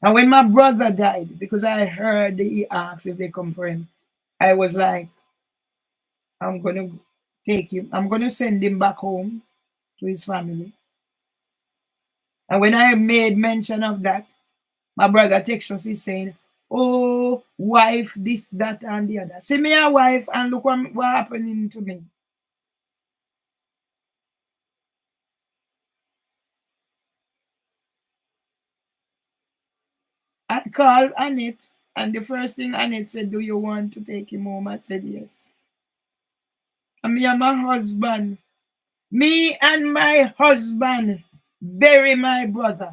And when my brother died, because I heard he asked if they come for him, I was like, I'm going to take him. I'm going to send him back home to his family. And when I made mention of that, my brother texted us, he's saying, oh, wife, this, that, and the other. See me a wife, and look what happening to me. I called Annette, and the first thing Annette said, do you want to take him home? I said, yes. And me and my husband, bury my brother.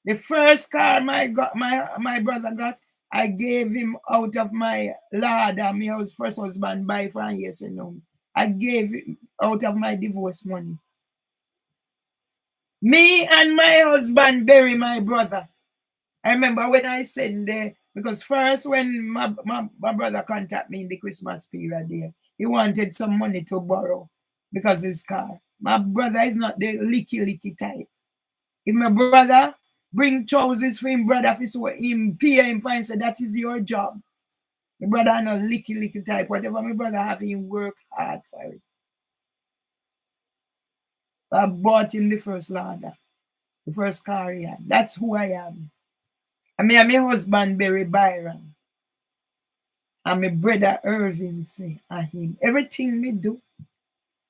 The first car my brother got, I gave him out of my ladder, my first husband buy for years and no. I gave him out of my divorce money. Me and my husband bury my brother. I remember when I said there, because first when my brother contacted me in the Christmas period there, he wanted some money to borrow because his car. My brother is not the licky type. If my brother bring trousers for him brother so him pay him fine, say that is your job. My brother not licky type. Whatever my brother have, him work hard for it. I bought him the first ladder, the first car he had. That's who I am. And me and my husband bury Byron. And my brother Irving say, I him. Everything me do,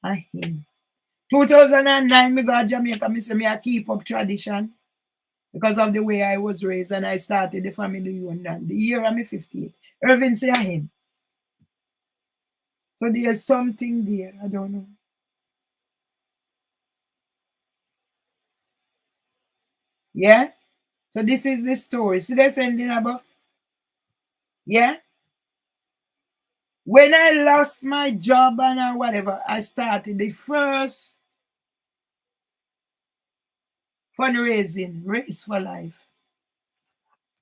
I him. 2009, me go to Jamaica, me say me I keep up tradition because of the way I was raised and I started the family union. The year I'm 58. Irving say, I him. So there's something there, I don't know. Yeah? So this is the story. See, they're sending about, yeah? When I lost my job and whatever, I started the first fundraising, Race for Life.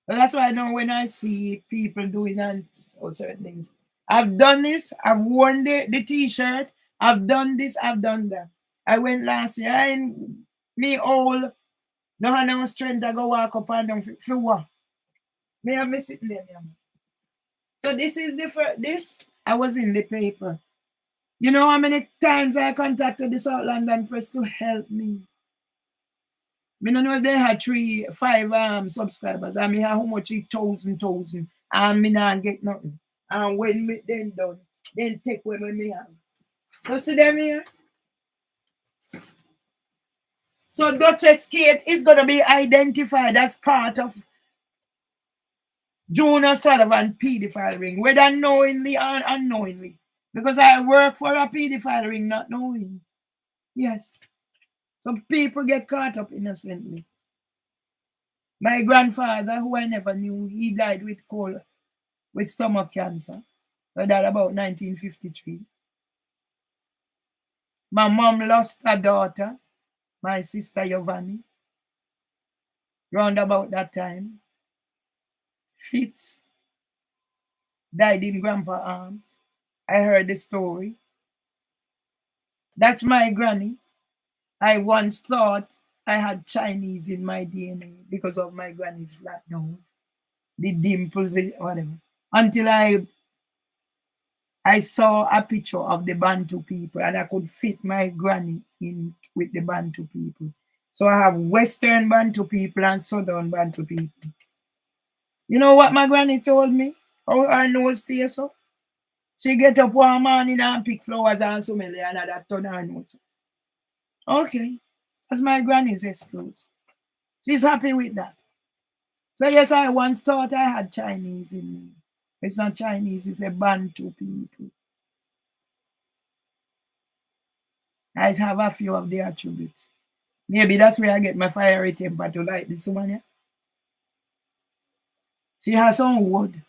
So that's why I know when I see people doing certain things. I've done this, I've worn the t-shirt, I've done this, I've done that. I went last year, and me all no have no strength to go walk up and down for what? Me have me sitting there. So this is the first, this, I was in the paper. You know how many times I contacted the South London Press to help me? I don't know if they had 5 subscribers. I mean, how much? 1,000. And me not get nothing. And when me then done, then take away me have. So see them here? So Duchess Kate is going to be identified as part of June O'Sullivan pedophile ring, whether knowingly or unknowingly. Because I work for a pedophile ring, not knowing. Yes. Some people get caught up innocently. My grandfather, who I never knew, he died with stomach cancer. He died about 1953. My mom lost her daughter, my sister Giovanni, round about that time. Fitz died in grandpa's arms. I heard the story. That's my granny. I once thought I had Chinese in my DNA because of my granny's flat nose, the dimples, whatever. Until I saw a picture of the Bantu people and I could fit my granny in with the Bantu people. So I have Western Bantu people and Southern Bantu people. You know what my granny told me? How her nose tastes so? She get up one morning and pick flowers and so many and that turn her nose. Okay. That's my granny's excuse. She's happy with that. So yes, I once thought I had Chinese in me. It's not Chinese, it's a Bantu people. I have a few of the attributes. Maybe that's where I get my fiery temper to like this woman here. She has some wood.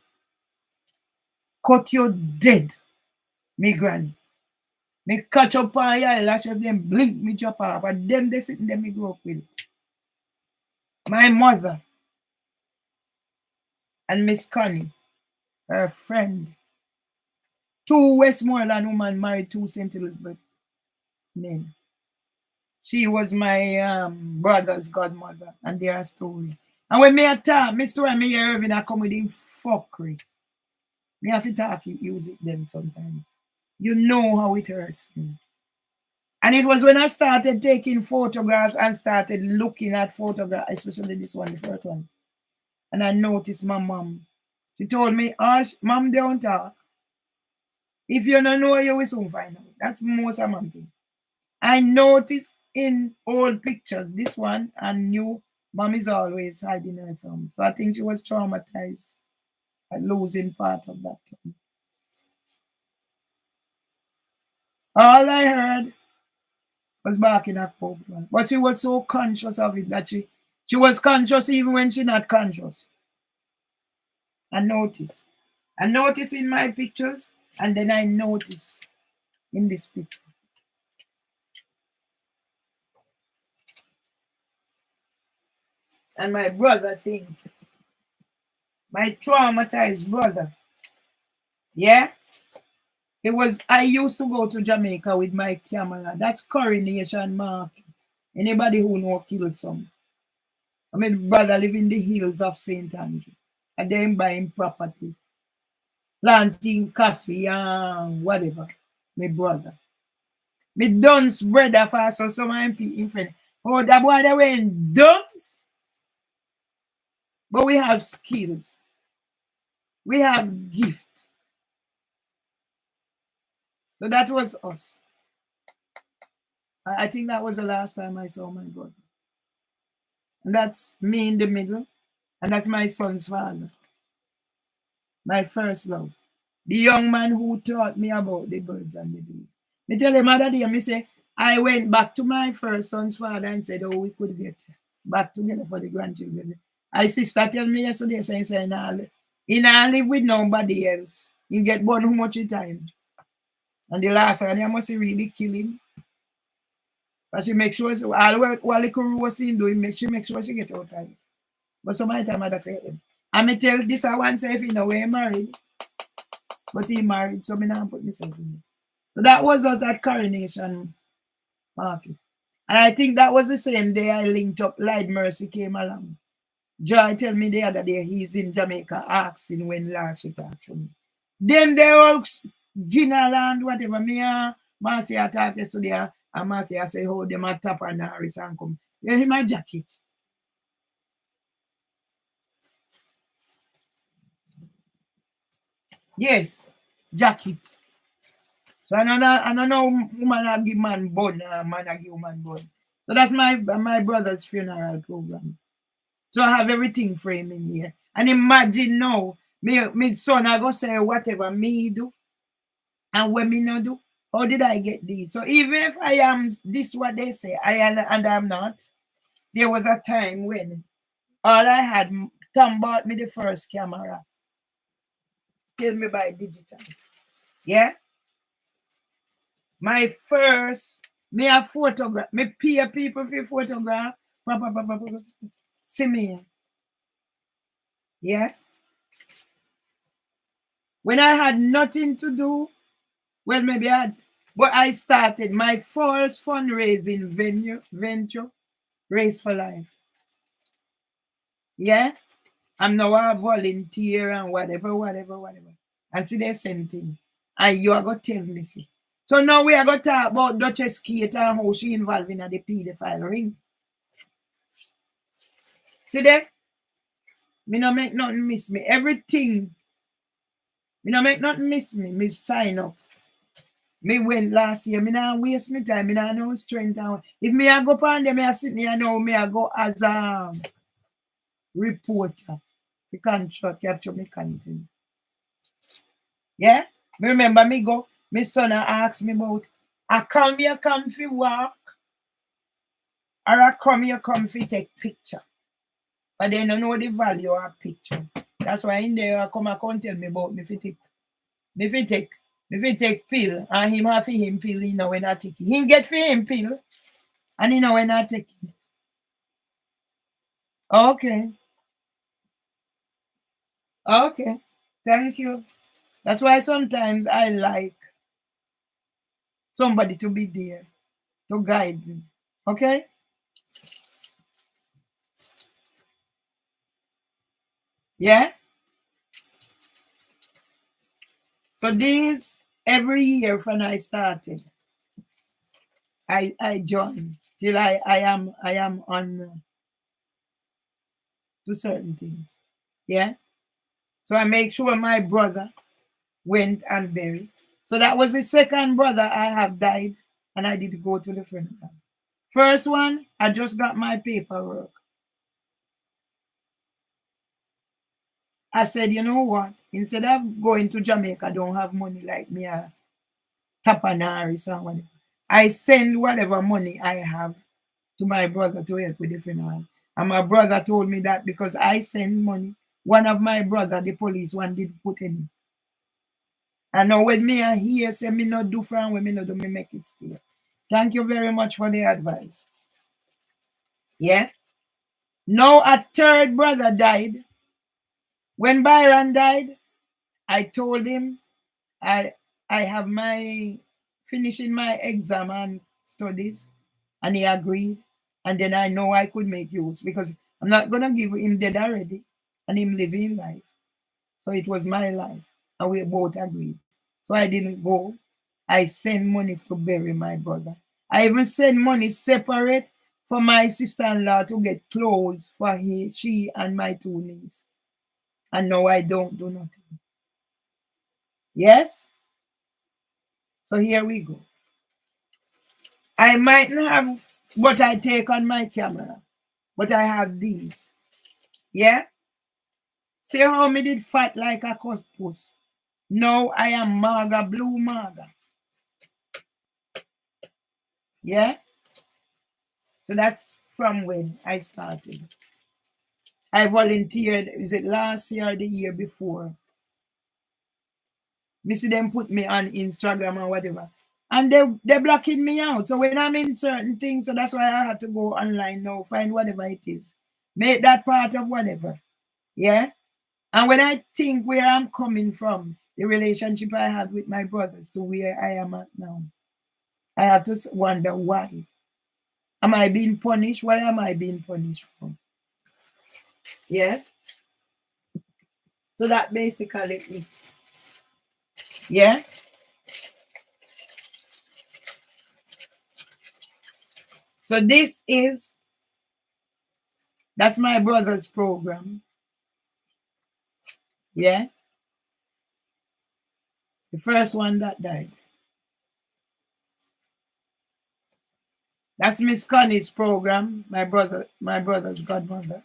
Cut you dead, me granny. Me catch up on your eyelash of them blink me drop off. And them they sitting there me grow up with. My mother and Miss Connie, her friend. 2 Westmoreland women married 2 St. Elizabeth men. She was my brother's godmother, and their story. And when me attack, me story me hear Irving I come with him fuckery. Me have to talk it, use it them sometimes. You know how it hurts me. And it was when I started taking photographs and started looking at photographs, especially this one, the first one. And I noticed my mom. She told me, Ash, mom don't talk. If you don't know, you will soon find out. That's most of my thing. I noticed in old pictures, this one and new, mom is always hiding her thumb. So I think she was traumatized at losing part of that thumb. All I heard was barking at Pope. But she was so conscious of it that she was conscious even when she not conscious. I noticed. I noticed in my pictures, and then I noticed in this picture. And my brother thing, my traumatized brother, yeah, it was, I used to go to Jamaica with my camera. That's Coronation Market. Anybody who know Kilsom. I mean, brother live in the hills of St. Andrew. And then buying property, planting coffee and whatever. My brother. Me dunce brother for so some MP in friend. Oh, that boy they went dunce. But we have skills. We have gift. So that was us. I think that was the last time I saw my brother. And that's me in the middle. And that's my son's father. My first love. The young man who taught me about the birds and the bees. Me tell him other day, me say, I went back to my first son's father and said, oh, we could get back together for the grandchildren. My sister tell me yesterday, saying, he not live with nobody else. He get born how much time. And the last one, I must really kill him. But she make sure, while the crew was in doing, she make sure she get out of it. But some of the time I don't care him. And me tell this I want say if he know we married. But he married, so me not put myself in it. So that was us at Coronation Market. And I think that was the same day I linked up, Light Mercy came along. Joy tell me the other day he's in Jamaica asking when last she talked to me. Them they all Gina and whatever. Me and Marcia talk yesterday and Marcia say how them a tap and Harris and come. You hear my jacket. Yes, jacket. So I don't know woman I give man bun, man I give woman bun. So that's my brother's funeral program. So I have everything for him in here. And imagine now, me son I go say whatever me do and when me not do. How did I get this? So even if I am this what they say, I am and I'm not, there was a time when all I had, Tom bought me the first camera. Till me buy digital. Yeah? My first Me a photograph. Me pay people for photograph. See me. Yeah. When I had nothing to do, well, maybe I had, but I started my first fundraising venture, Race for Life. Yeah. I'm now a volunteer and whatever. And see the same thing. And you are going to tell me, see. So now we are going to talk about Duchess Kate and how she involved in the pedophile ring. See there? Me no make nothing miss me. Everything. Me no make nothing miss me. Me sign up. Me went last year. Me not waste my time. Me not no strength. If me I go on there, me I sit there now, me I go as a reporter. We can't capture me content. Yeah? Me remember me go, my son asked me about, I come here come fi walk, or I come here come fi take picture. But they don't know the value of picture. That's why in there I come and tell me about me fi take pill, and him have for him pill, you know when I take it. He get for him pill, and you know when I take it. Okay. Okay. Thank you. That's why sometimes I like somebody to be there to guide me. Okay? Yeah? So these every year when I started, I joined till I am on to certain things. Yeah. So I make sure my brother went and buried. So that was the second brother I have died, and I did go to the funeral. First one, I just got my paperwork. I said, you know what? Instead of going to Jamaica, I don't have money like me, Tapanaris or whatever. I send whatever money I have to my brother to help with the funeral. And my brother told me that because I send money, one of my brother, the police one, did put in. And now when me are here, say me not do from when me not do, me make it stay. Thank you very much for the advice. Yeah. Now a third brother died. When Byron died, I told him I have my finishing my exam and studies, and he agreed. And then I know I could make use because I'm not gonna give him dead already and him living life. So it was my life, and we both agreed. So I didn't go. I sent money to bury my brother. I even sent money separate for my sister-in-law to get clothes for she and my two nieces. And now I don't do nothing. Yes? So here we go. I mightn't have what I take on my camera, but I have these. Yeah? See how me did fat like a puss. Now I am maga, blue maga. Yeah? So that's from when I started. I volunteered, is it last year or the year before? Me see them put me on Instagram or whatever. And they're blocking me out. So when I'm in certain things, so that's why I have to go online now, find whatever it is. Make that part of whatever. Yeah? And when I think where I'm coming from, the relationship I had with my brothers to where I am at now, I have to wonder why. Am I being punished? What am I being punished for? Yeah? So that basically it. Yeah? So that's my brother's program. Yeah? The first one that died. That's Miss Connie's program, my brother's godmother,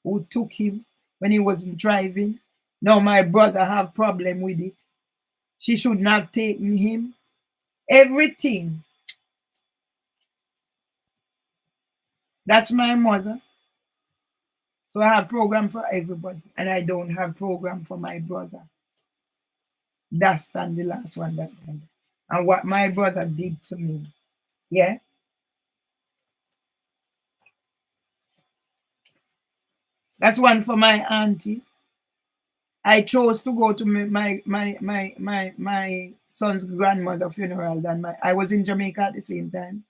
who took him when he wasn't driving. Now my brother have problem with it. She should not have taken him. Everything. That's my mother. So I have program for everybody, and I don't have program for my brother. That's the last one that died. And what my brother did to me. Yeah? That's one for my auntie. I chose to go to my son's grandmother funeral than I was in Jamaica at the same time.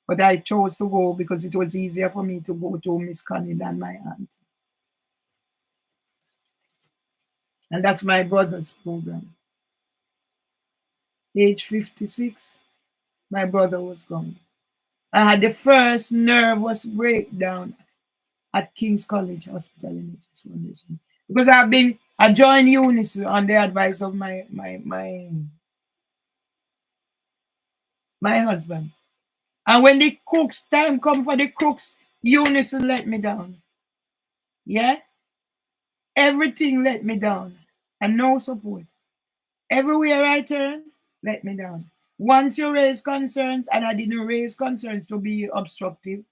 But I chose to go because it was easier for me to go to Miss Connie than my aunt. And that's my brother's program. Age 56, my brother was gone. I had the first nervous breakdown at King's College Hospital in HS Foundation. Because I joined Eunice on the advice of my husband. And when the crooks time come for the crooks, Eunice let me down. Yeah? Everything let me down. And no support. Everywhere I turn, let me down. Once you raise concerns, and I didn't raise concerns to be obstructive,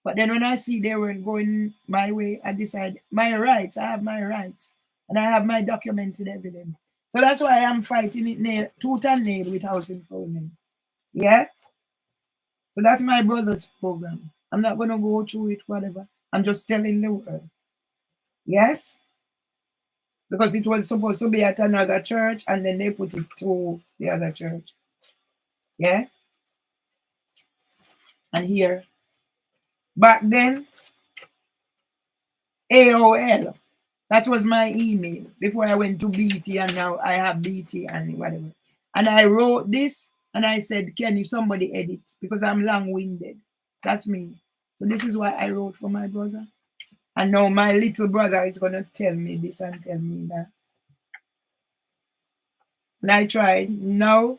but then when I see they weren't going my way, I decide my rights, I have my rights, and I have my documented evidence. So that's why I'm fighting it tooth and nail with housing for women. Yeah? So that's my brother's program. I'm not going to go through it, whatever. I'm just telling the world. Yes? Because it was supposed to be at another church, and then they put it to the other church. Yeah? And here. Back then, AOL. That was my email before I went to BT, and now I have BT and whatever. And I wrote this, and I said, can you somebody edit? Because I'm long-winded. That's me. So this is why I wrote for my brother. And now my little brother is going to tell me this and tell me that. And I tried. Now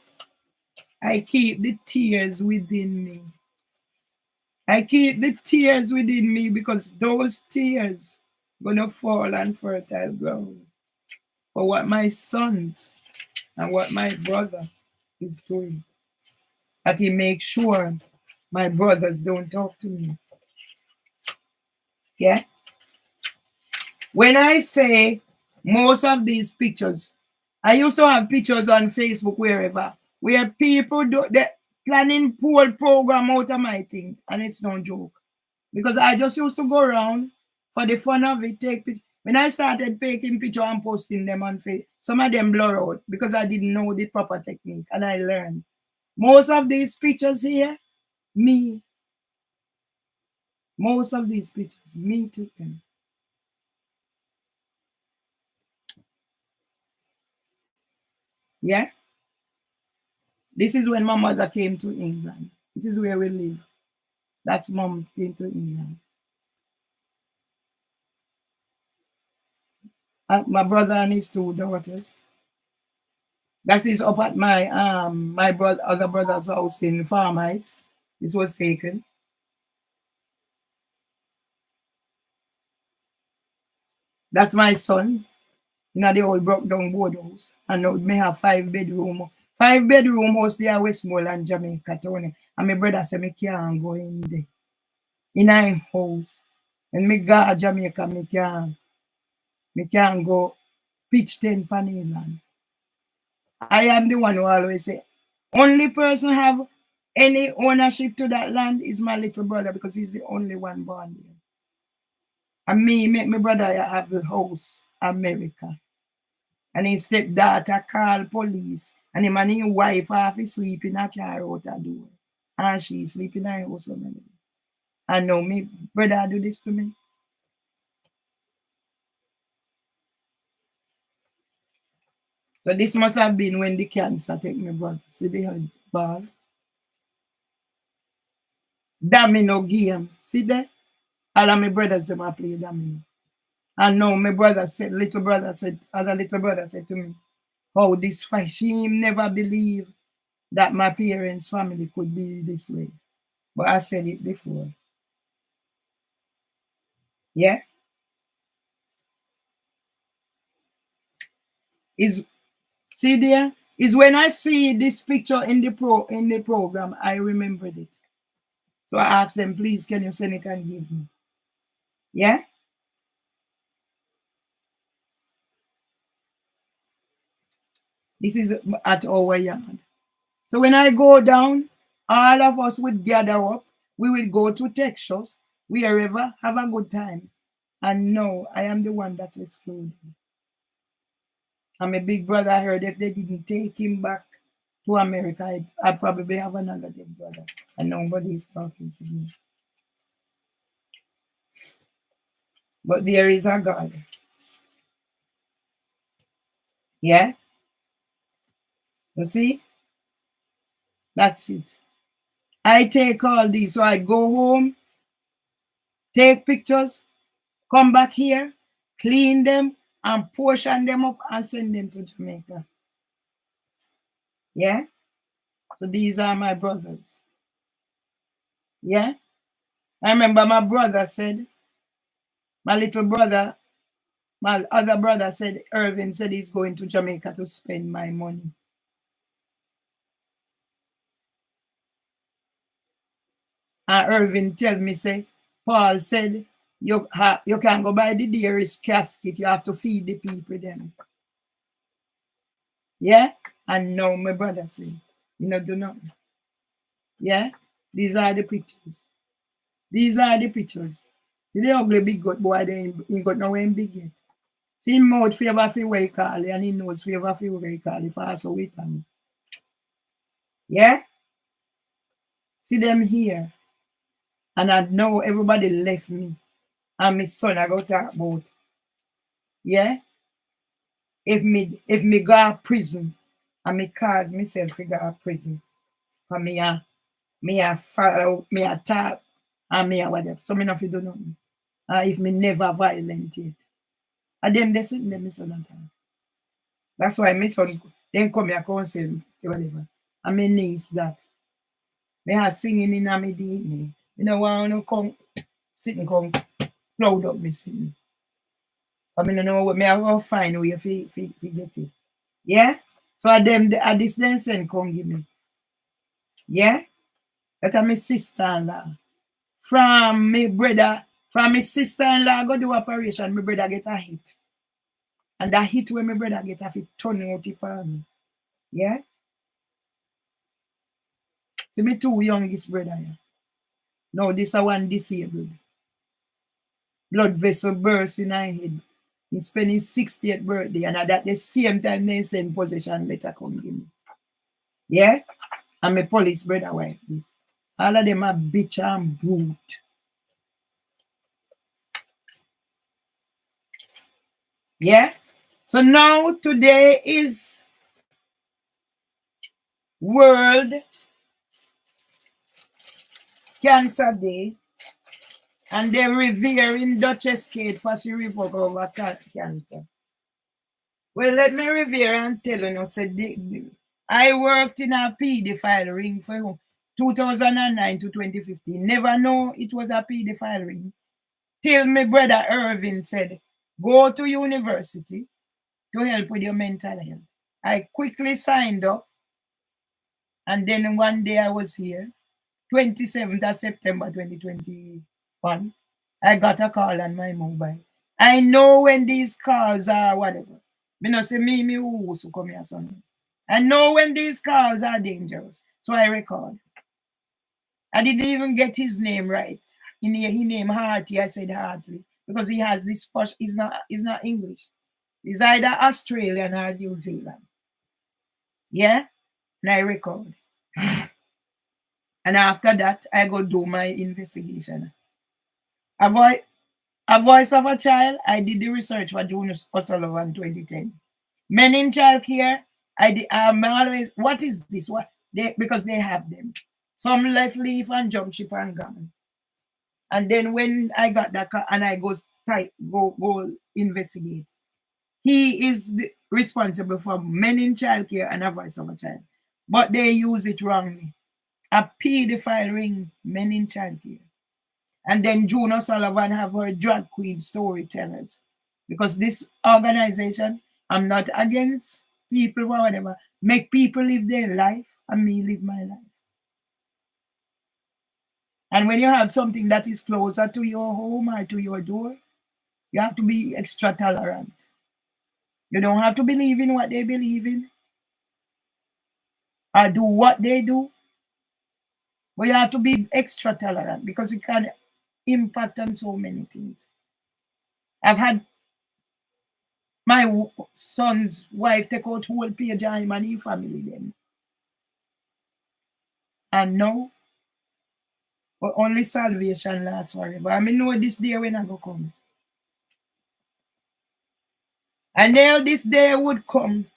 I keep the tears within me. I keep the tears within me because those tears are going to fall on fertile ground for what my sons and what my brother is doing. That he makes sure my brothers don't talk to me. Yeah? When I say most of these pictures, I used to have pictures on Facebook wherever, where people do the planning pool program out of my thing, and it's no joke. Because I just used to go around for the fun of it, take pictures. When I started taking pictures and posting them on Facebook, some of them blur out because I didn't know the proper technique, and I learned. Most of these pictures here, me. Most of these pictures, me took them. Yeah? This is when my mother came to England. This is where we live. That's mom came to England. My brother and his two daughters. That is up at my other brother's house in Farm Heights. This was taken. That's my son. You know, the old broke down board house. And now may have 5-bedroom. 5-bedroom house there in Westmoreland, Jamaica, Tony. And my brother said me can't go in there. In a house. When me go to Jamaica, me can't go pitch 10 Panelland. I am the one who always say, only person have any ownership to that land is my little brother because he's the only one born there. And me make my brother have the house, America. And his stepdaughter call police. And him and his wife have to sleep in a car out the door. And she sleep in her house. And now my brother do this to me. So this must have been when the cancer take my brother. See the head ball. Domino game. See there? All of my brothers them are play domino. And now my brother said, other little brother said to me, how this fight, she never believed that my parents' family could be this way. But I said it before. Yeah? See there? Is when I see this picture in the program, I remembered it. So I asked them, please, can you send it and give me? Yeah? This is at our yard. So when I go down, all of us would gather up. We would go to Texas. wherever, have a good time. And no, I am the one that's excluded. And my big brother heard if they didn't take him back to America, I probably have another big brother. And nobody's talking to me. But there is a God. Yeah? You see? That's it. I take all these. So I go home, take pictures, come back here, clean them, and portion them up and send them to Jamaica. Yeah? So these are my brothers. Yeah? I remember my brother said, my little brother, my other brother said, Irvin said he's going to Jamaica to spend my money. And Irvin tell me, say, Paul said, you can't go buy the dearest casket, you have to feed the people then. Yeah? And now my brother said, you know, do nothing. Yeah? These are the pictures. These are the pictures. See the ugly big gut boy, they ain't got nowhere in big yet. See him mouth favor for way call and he knows favor for way call if I saw it. Yeah? See them here. And I know everybody left me. And my son I go talk about. Yeah? If me go to prison and me cause myself to go to prison. For me a follow, me a talk, and me a whatever. So me not do nothing. If me never violent yet. And them they sitting there, me son that time. That's why my son then come here come say whatever. And my niece that. Me are singing in a me DNA. You know want to come sitting come cloud up me sitting. I mean, know what me I go find way if get it. Yeah? So at this then send come give me. Yeah? That are my sister-in-law. From my sister-in-law go do operation, my brother get a hit. And that hit when my brother get a fit turn out upon me. Yeah? So me two youngest brother. Yeah? Now this a one disabled. Blood vessel burst in her head. He spent his 60th birthday and at the same time they send possession letter come give me. Yeah? And my police brother wife this. All of them are bitch and brute. Yeah? So now today is World Cancer Day, and they're revering Duchess Kate for she recovered over cancer. Well, let me revere and tell you, said I worked in a pedophile ring for 2009 to 2015. Never know it was a pedophile ring. Till my brother Irvin said, go to university to help with your mental health. I quickly signed up, and then one day I was here, 27th of September 2021, I got a call on my mobile. I know when these calls are whatever. Me no say me who to come here son. I know when these calls are dangerous. So I record. I didn't even get his name right. He named Hartley. I said Hartley. Because he has this posh, he's not English. He's either Australian or New Zealand. Yeah? And I record. And after that, I go do my investigation. A voice of a child, I did the research for June O'Sullivan 2010. Men in child care, I'm always, what is this? Because they have them. Some left leave and jump ship and gone. And then when I got that car and I go investigate, he is responsible for men in child care and a voice of a child. But they use it wrongly. A pedophile ring, men in child care. And then June O'Sullivan have her drag queen storytellers. Because this organization, I'm not against people or whatever. Make people live their life and me live my life. And when you have something that is closer to your home or to your door, you have to be extra tolerant. You don't have to believe in what they believe in or do what they do. But you have to be extra tolerant because impact on so many things. I've had my son's wife take out whole page on him and his family them. And now, but only salvation lasts forever. I mean, know this day when I go come. And now this day would come.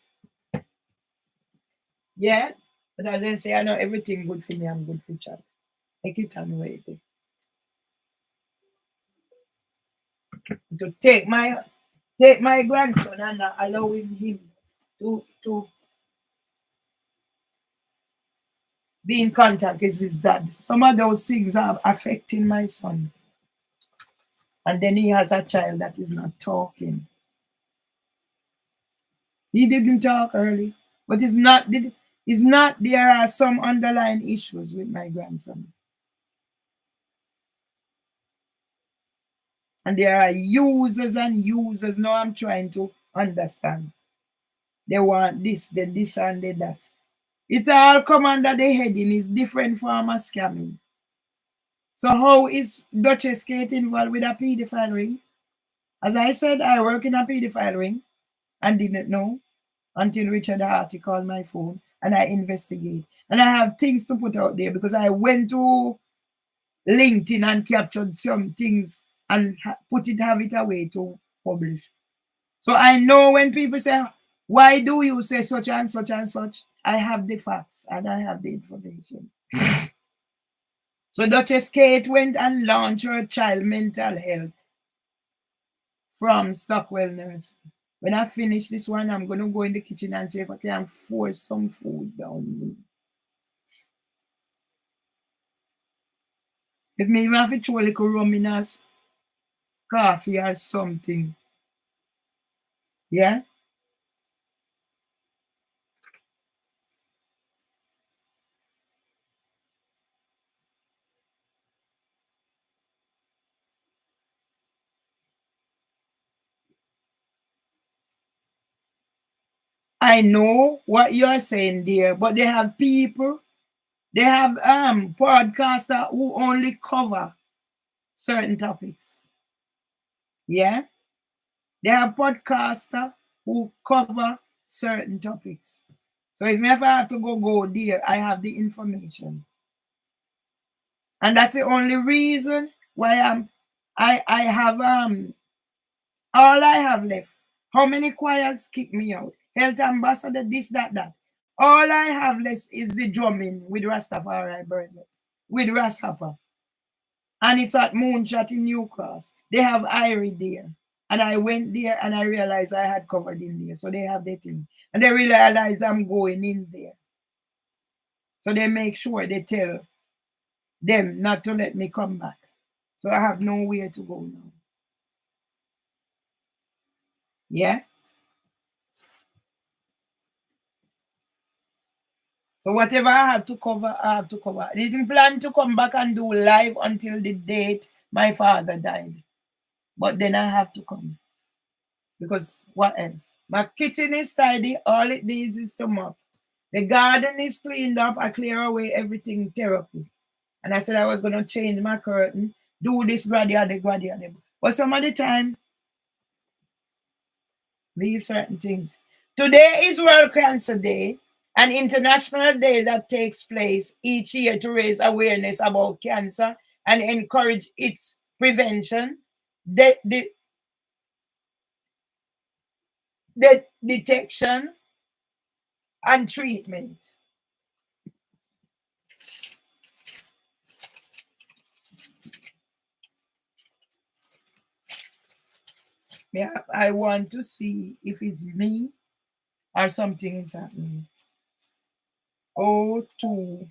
Yeah? But as I say, I know everything good for me and good for chat. Take it and wait. To take my grandson and allowing him to be in contact with his dad. Some of those things are affecting my son. And then he has a child that is not talking. He didn't talk early, but it's not there are some underlying issues with my grandson. And there are users and users. Now I'm trying to understand. They want this and that. It all come under the heading is different form of scamming. So how is Duchess Kate involved with a pedophile ring? As I said, I work in a pedophile ring and didn't know until Richard Harty called my phone and I investigate. And I have things to put out there because I went to LinkedIn and captured some things and have it away to publish. So I know when people say, why do you say such and such and such? I have the facts and I have the information. So Duchess Kate went and launched her child mental health from Stockwell Nursery. When I finish this one, I'm going to go in the kitchen and see if I can force some food down me. If me even have to throw a little rum in a coffee or something. Yeah? I know what you're saying there, but they have people, they have podcasters who only cover certain topics. Yeah? They have podcasters who cover certain topics. So if I have to go there, I have the information. And that's the only reason why I have all I have left. How many choirs kick me out? Health ambassador, this, that. All I have left is the drumming with Rastafari birthday, with Rastafari. And it's at Moonshot in New Cross. They have Irie there. And I went there and I realized I had covered in there. So they have the thing. And they realize I'm going in there. So they make sure they tell them not to let me come back. So I have nowhere to go now. Yeah? So whatever I have to cover, I have to cover. I didn't plan to come back and do live until the date my father died. But then I have to come. Because what else? My kitchen is tidy. All it needs is to mop. The garden is cleaned up. I clear away everything therapy. And I said I was going to change my curtain, do this gradually. But some of the time, leave certain things. Today is World Cancer Day, an international day that takes place each year to raise awareness about cancer and encourage its prevention, the detection, and treatment. Yeah, I want to see if it's me or something is happening. 020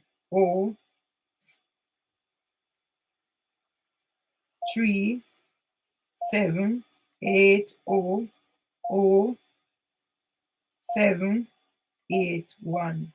781.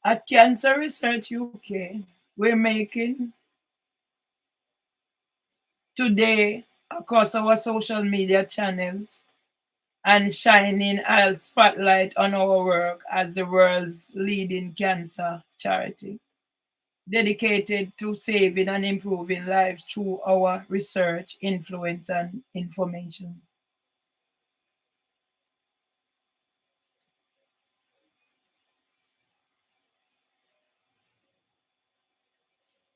At Cancer Research UK, we're making today across our social media channels and shining a spotlight on our work as the world's leading cancer charity, dedicated to saving and improving lives through our research, influence, and information.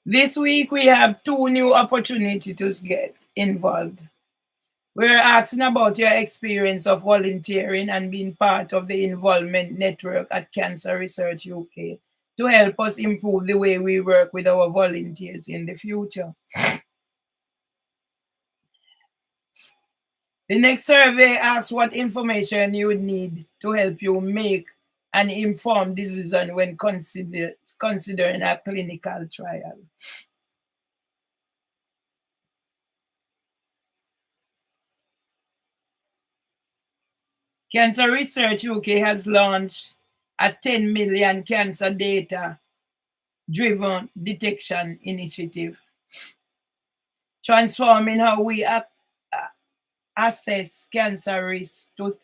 This week, we have two new opportunities to get involved. We're asking about your experience of volunteering and being part of the involvement network at Cancer Research UK to help us improve the way we work with our volunteers in the future. The next survey asks what information you would need to help you make an informed decision when considering a clinical trial. Cancer Research UK has launched a 10 million cancer data driven detection initiative, transforming how we assess cancer risk to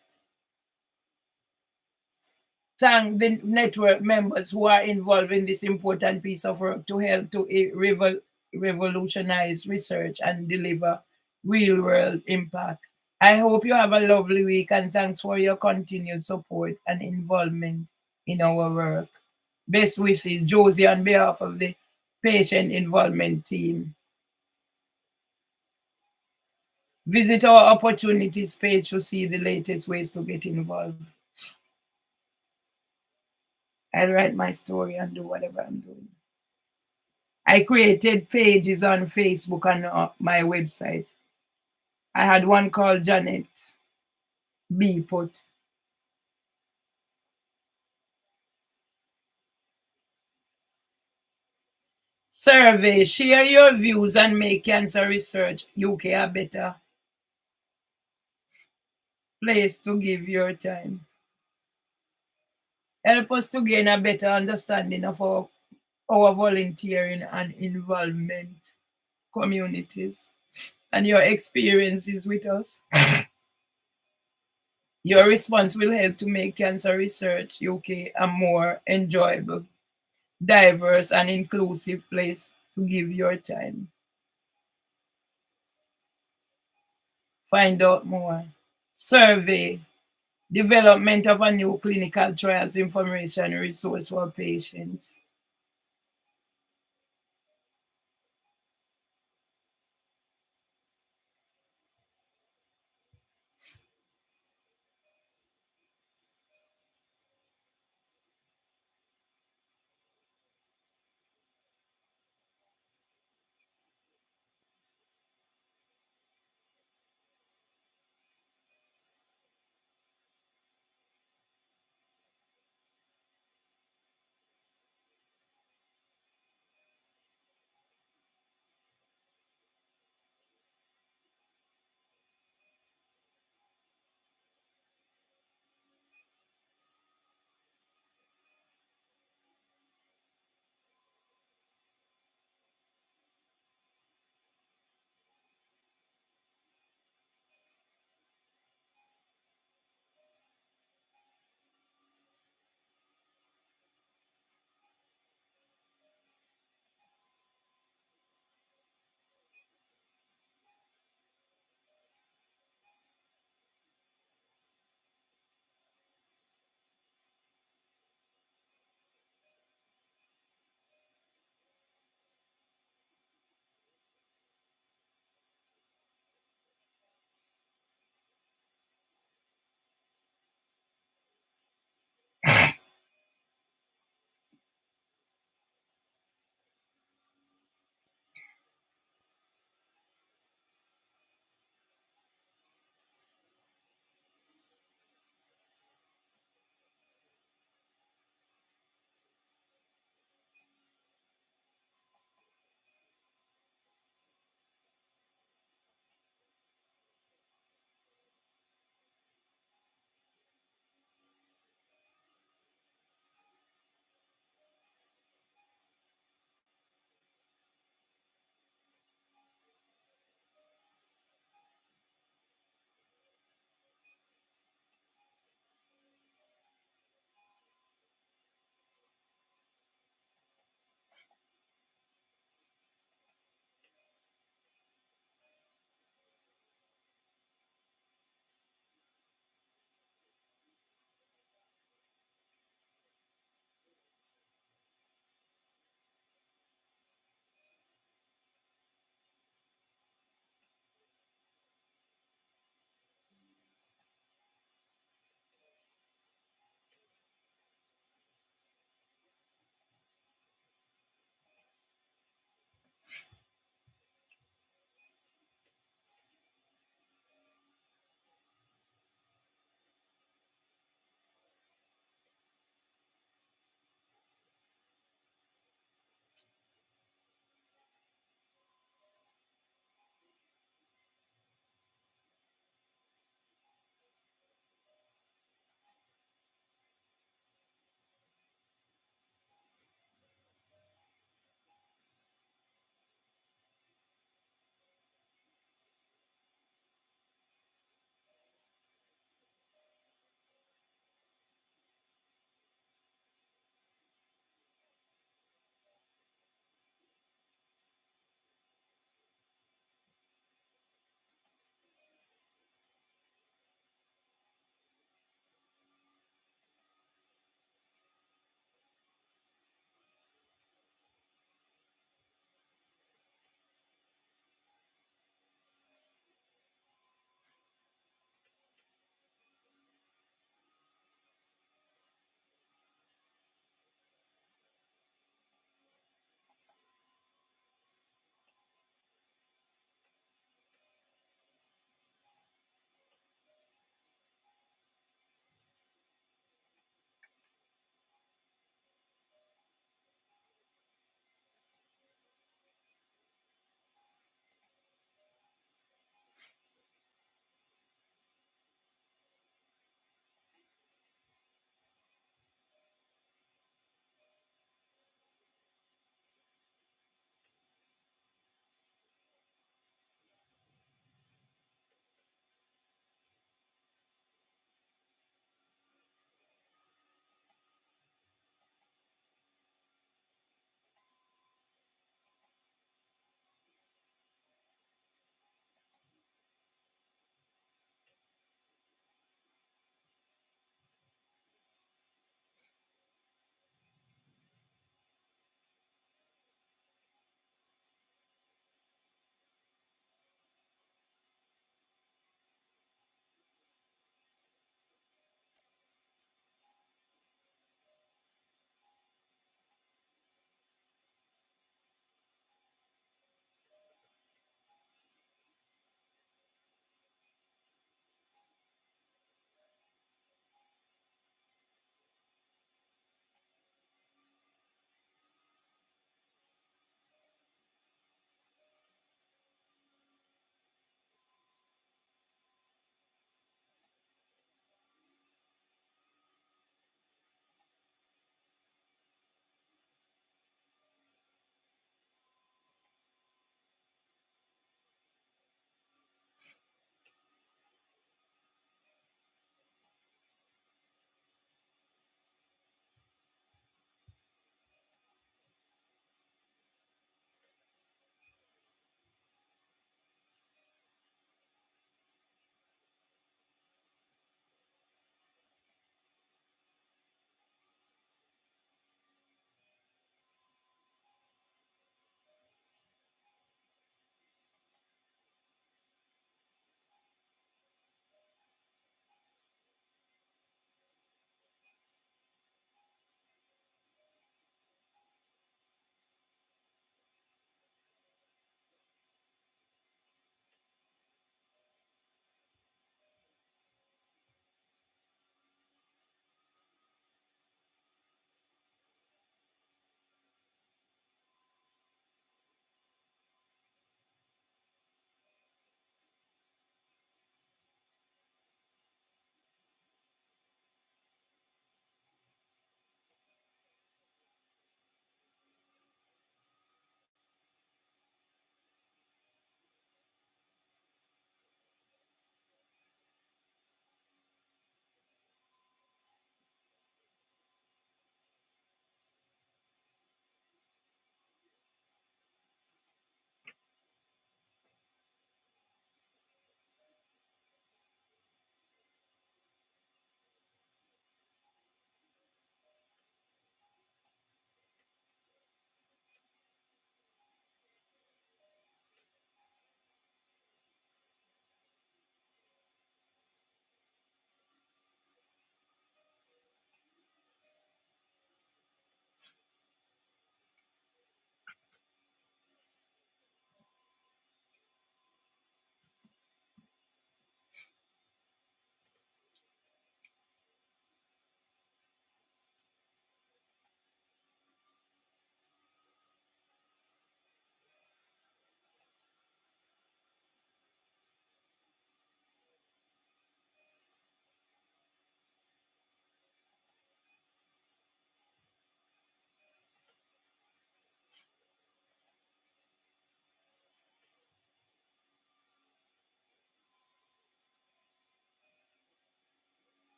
thank the network members who are involved in this important piece of work to help to revolutionize research and deliver real world impact. I hope you have a lovely week and thanks for your continued support and involvement in our work. Best wishes, Josie, on behalf of the patient involvement team. Visit our opportunities page to see the latest ways to get involved. I'll write my story and do whatever I'm doing. I created pages on Facebook and my website. I had one called Janet B. Put. Survey, share your views and make Cancer Research UK a better place to give your time. Help us to gain a better understanding of our volunteering and involvement communities and your experiences with us. Your response will help to make Cancer Research UK a more enjoyable, diverse, and inclusive place to give your time. Find out more. Survey, development of a new clinical trials information resource for patients.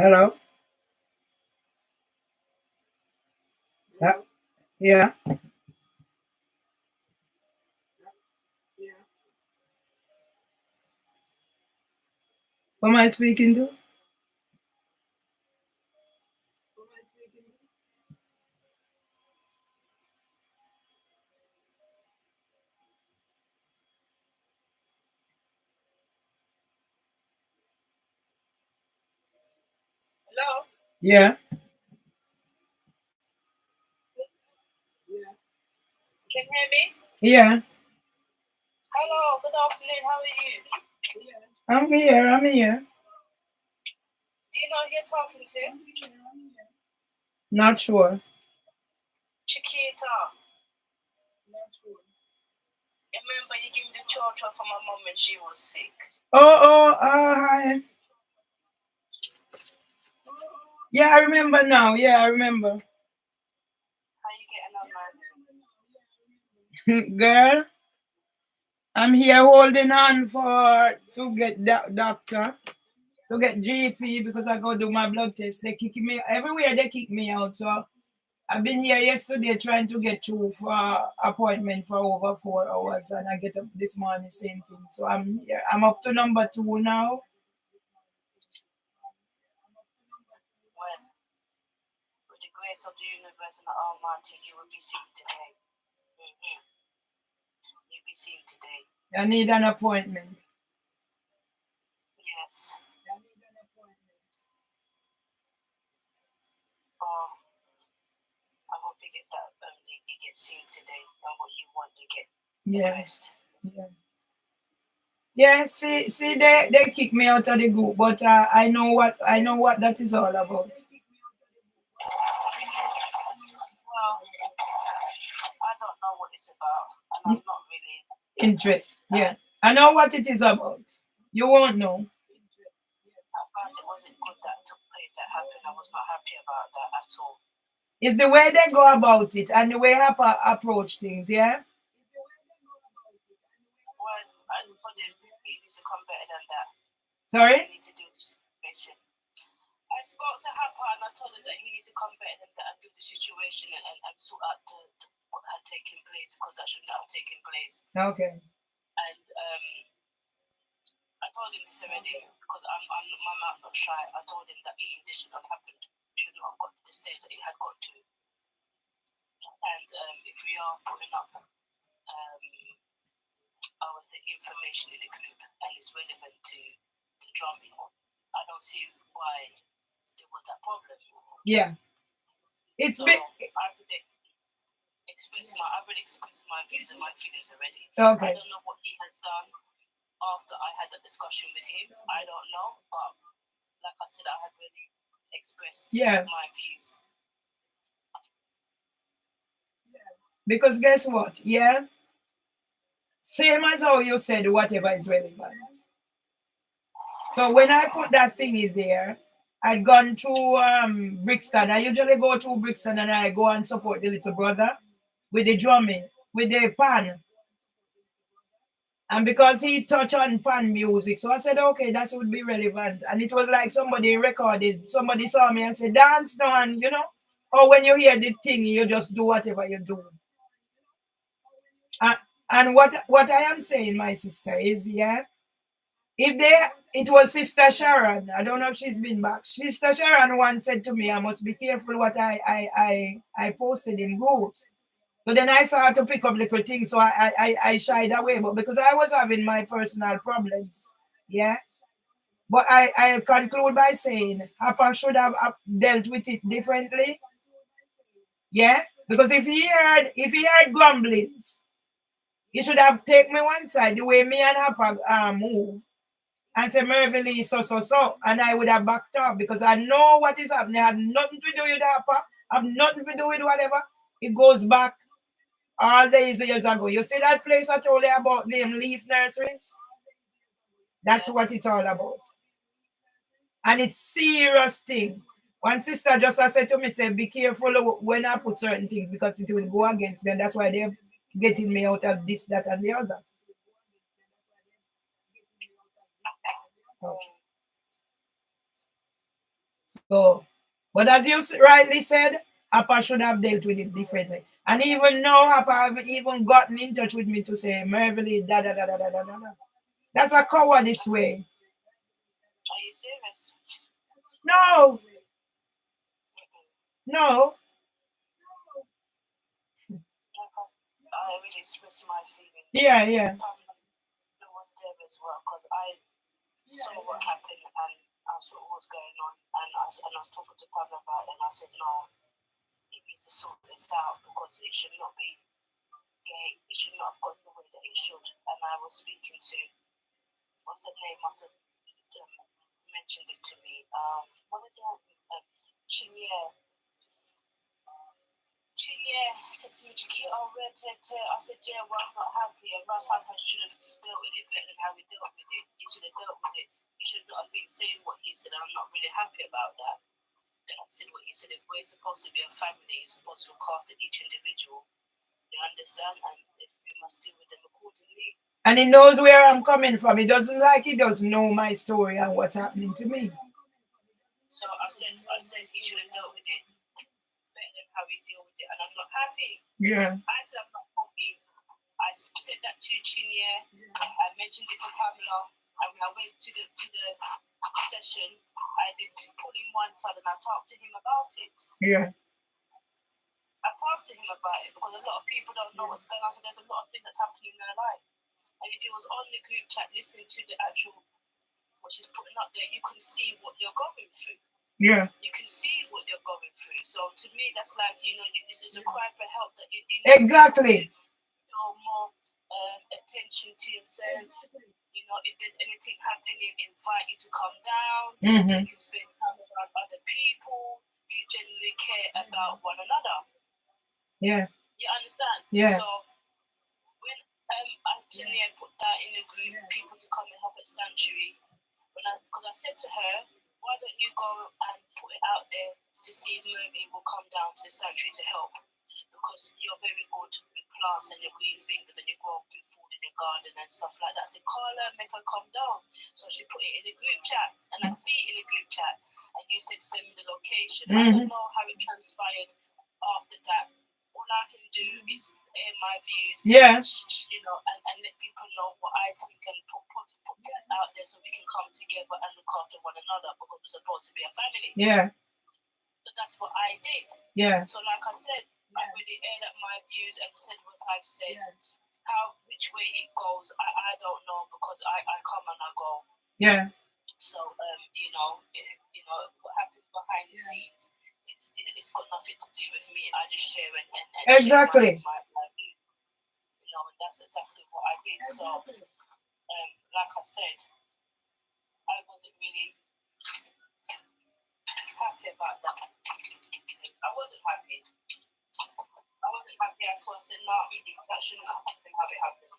Hello? Yeah. Who am I speaking to? Hello, Yeah. can you hear me? Yeah. Hello, good afternoon. How are you? I'm here. I'm here. Do you know who you're talking to? Not sure. Chiquita. Remember you gave me the children for my mom when she was sick. Hi. Yeah, I remember now. Yeah, I remember. How you getting on, man? Girl, I'm here holding on for to get doctor, to get GP because I go do my blood test. They kick me everywhere. They kick me out. So I've been here yesterday trying to get through for appointment for over 4 hours, and I get up this morning same thing. So I'm here. I'm up to number 2 now. Well, with the grace of the universe and the Almighty, you will be seen today. You'll be seen today. I need an appointment. Yes. Oh, I hope you get that. You get seen today, and what you want to get. Yeah. Rest. Yeah. Yeah, see, they kick me out of the group, but I know what that is all about. Well, I don't know what it's about, and I'm not really Interest. Yeah, I know what it is about. You won't know. I found it wasn't good that took place, that happened. I was not happy about that at all. It's the way they go about it and the way approach things. Yeah. Well, I thought he needs to come better than that. Sorry. He needs to do the situation. I spoke to Hapa and I told him that he needs to come better than that and do the situation and sort out what had taken place, because that should not have taken place. Okay. And I told him this already, because my mouth not shy. I told him that this should have happened. It should not have got to the stage that it had got to. And if we are putting up the information in the group and it's relevant to the drumming, I don't see why there was that problem. Yeah. It's so big. I've already expressed my views and my feelings already. Okay. I don't know what he has done after I had that discussion with him. I don't know, but like I said, I had already expressed my views. Because guess what? Yeah. Same as how you said, whatever is relevant. So when I put that thing in there, I'd gone through Brixton. I usually go through Brixton and I go and support the little brother with the drumming, with the pan. And because he touched on pan music, so I said, okay, that would be relevant. And it was like somebody recorded, somebody saw me and said, dance now, and you know, or when you hear the thing, you just do whatever you do. And what I am saying, my sister, is yeah, it was Sister Sharon. I don't know if she's been back. Sister Sharon once said to me, I must be careful what I posted in groups. So then I started to pick up little things. So I shied away. But because I was having my personal problems, yeah. But I conclude by saying Papa should have dealt with it differently. Yeah. Because if he heard grumblings, he should have taken me one side, the way me and Papa move, and say, Mervyn so. And I would have backed up because I know what is happening. I had nothing to do with Papa. I have nothing to do with whatever. It goes back all these years ago. You see that place I told you about, named Leaf Nurseries? That's what it's all about. And it's serious thing. One sister just said to me, say, be careful when I put certain things because it will go against me. And that's why they're getting me out of this, that, and the other. So, but as you rightly said, Appa should have dealt with it differently. And even now, Appa have even gotten in touch with me to say, Mervily, da da da da da da da. That's a coward this way. Are you serious? No, no. I really express my feelings. Yeah, yeah. I was there as well because I saw what happened and I saw what was going on, and I was talking to Pam about it, and I said, no, he needs to sort this out because it should not be gay. It should not have gone the way that it should. And I was speaking to, what's her name? Must have mentioned it to me. What did that? Chinyere. Chinyere said to me, Chiquita, I said, yeah, well, I'm not happy. And Russ Harper should have dealt with it better than how he dealt with it. He should have dealt with it. He should not have been saying what he said. And I'm not really happy about that. Then I said what he said. If we're supposed to be a family, you're supposed to look after each individual. You understand? And if we must deal with them accordingly. And he knows where I'm coming from. He doesn't know my story and what's happening to me. So I said he should have dealt with it better than how he dealt with it. And I'm not happy. Yeah. I said I'm not happy. I said that to Chinyere. I mentioned it to Pamela. And when I went to the session, I did pull him one side and I talked to him about it. Yeah. I talked to him about it because a lot of people don't know what's going on. So there's a lot of things that's happening in their life. And if he was on the group chat listening to the actual, what she's putting up there, you can see what you're going through. Yeah. You can see what you're going through. So to me, that's like, it's a cry for help that you need. Exactly. More attention to yourself. If there's anything happening, invite you to come down. Mm-hmm. So you can spend time around other people who genuinely care about one another. Yeah. You understand? Yeah. So when Chinyere put that in the group, people to come and help at Sanctuary, because I said to her, why don't you go and put it out there to see if Mervy will come down to the Sanctuary to help? Because you're very good with plants and your green fingers and you grow good food in your garden and stuff like that. I said, call her, make her come down. So she put it in the group chat, and I see it in the group chat, and you said send me the location. I don't know how it transpired after that. All I can do is air my views, yeah, and let people know what I think and put that out there so we can come together and look after one another because we're supposed to be a family. Yeah. So that's what I did. Yeah. So like I said, I've really aired up my views and said what I've said. Which way it goes, I don't know because I come and I go. Yeah. So what happens behind the scenes it's got nothing to do with me. I just share and exactly. Share my view. And that's exactly what I did. So like I said, I wasn't really happy about that. I wasn't happy. I wasn't happy at all. I said, no, that shouldn't happen how it happened.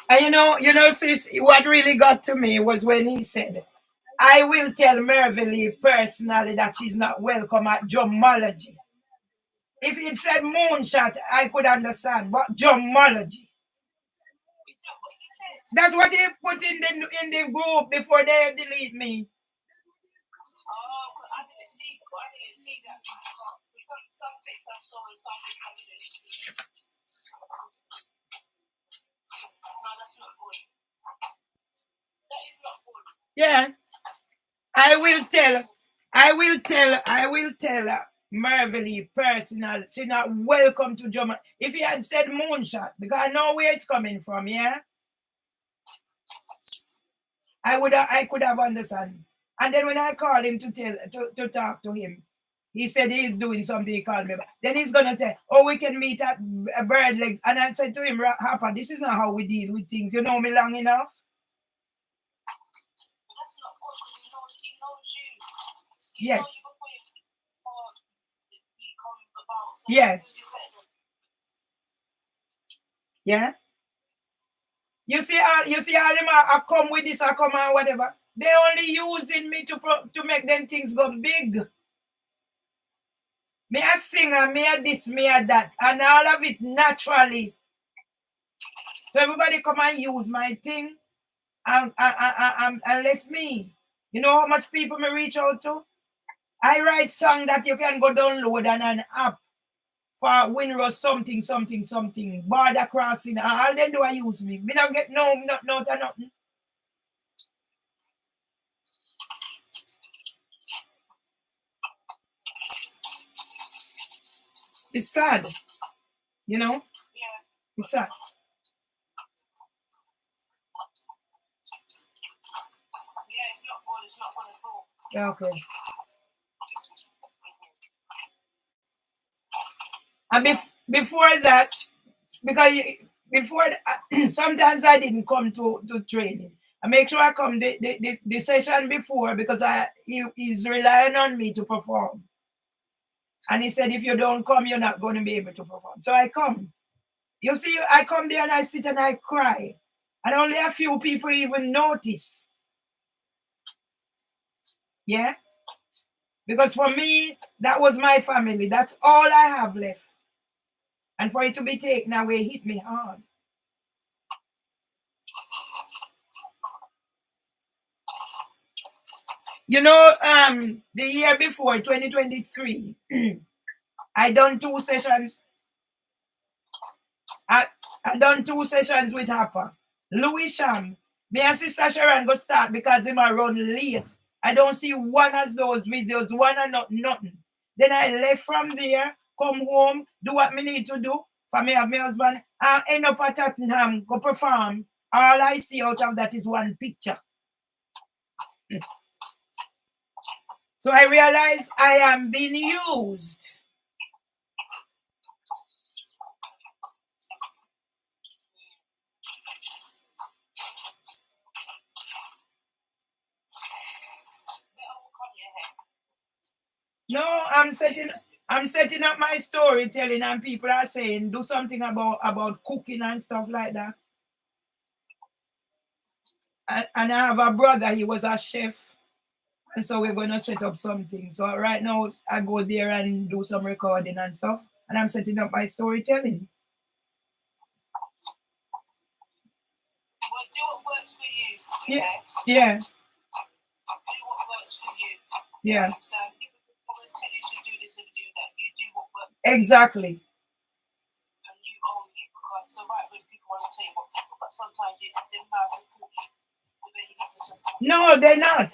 And sis, what really got to me was when he said, I will tell Mervily personally that she's not welcome at Jummology. If it said Moonshot, I could understand, but Jummology. That's what he put in the group before they delete me. Oh, I didn't see that. Some bits I saw and some bits I didn't see. No, that's not good. That is not good. Yeah. I will tell Mervily personal. She's not welcome to Jumma. If he had said Moonshot, because I know where it's coming from, yeah? I could have understood. And then when I called him to talk to him, he said he's doing something. He called me back. Then he's gonna tell, we can meet at Bird Legs. And I said to him, Harper, this is not how we deal with things. You know me long enough. That's not good because he knows you. Yes. Yeah. Yeah. You see all them I come with this, I come and whatever. They only using me to make them things go big. Me a singer, me a this, me a that, and all of it naturally. So everybody come and use my thing and left me. You know how much people may reach out to? I write song that you can go download on an app for Windrush something, something, something, border crossing. All they do I use me. Me not get no, not nothing. It's sad. You know? Yeah. It's sad. Yeah, it's not good. It's not good at all. Yeah, okay. And before that, because before sometimes I didn't come to training. I make sure I come the session before because he's relying on me to perform. And he said, if you don't come, you're not going to be able to perform. So I come. You see, I come there and I sit and I cry. And only a few people even notice. Yeah? Because for me, that was my family. That's all I have left. And for it to be taken away hit me hard. You know, the year before, 2023, I done 2 sessions. I done 2 sessions with Hapa. Louis Sham. Me and Sister Sharon go start because him a run late. I don't see one of those videos, one or nothing. Then I left from there, come home, do what me need to do for me and my husband, and end up at Tottenham, go perform. All I see out of that is one picture. So I realize I am being used. No, I'm setting up my storytelling, and people are saying do something about cooking and stuff like that. And I have a brother, he was a chef. And so we're going to set up something. So right now I go there and do some recording and stuff. And I'm setting up my storytelling. Well, do what works for you. Yeah. Okay? Yeah. Do what works for you. Yeah. Understand? People will tell you to do this and do that. You do what works. Exactly. And you own it, because it's all right when people want to tell you what to do, but sometimes they're not support you the way you need to support. No, they're not.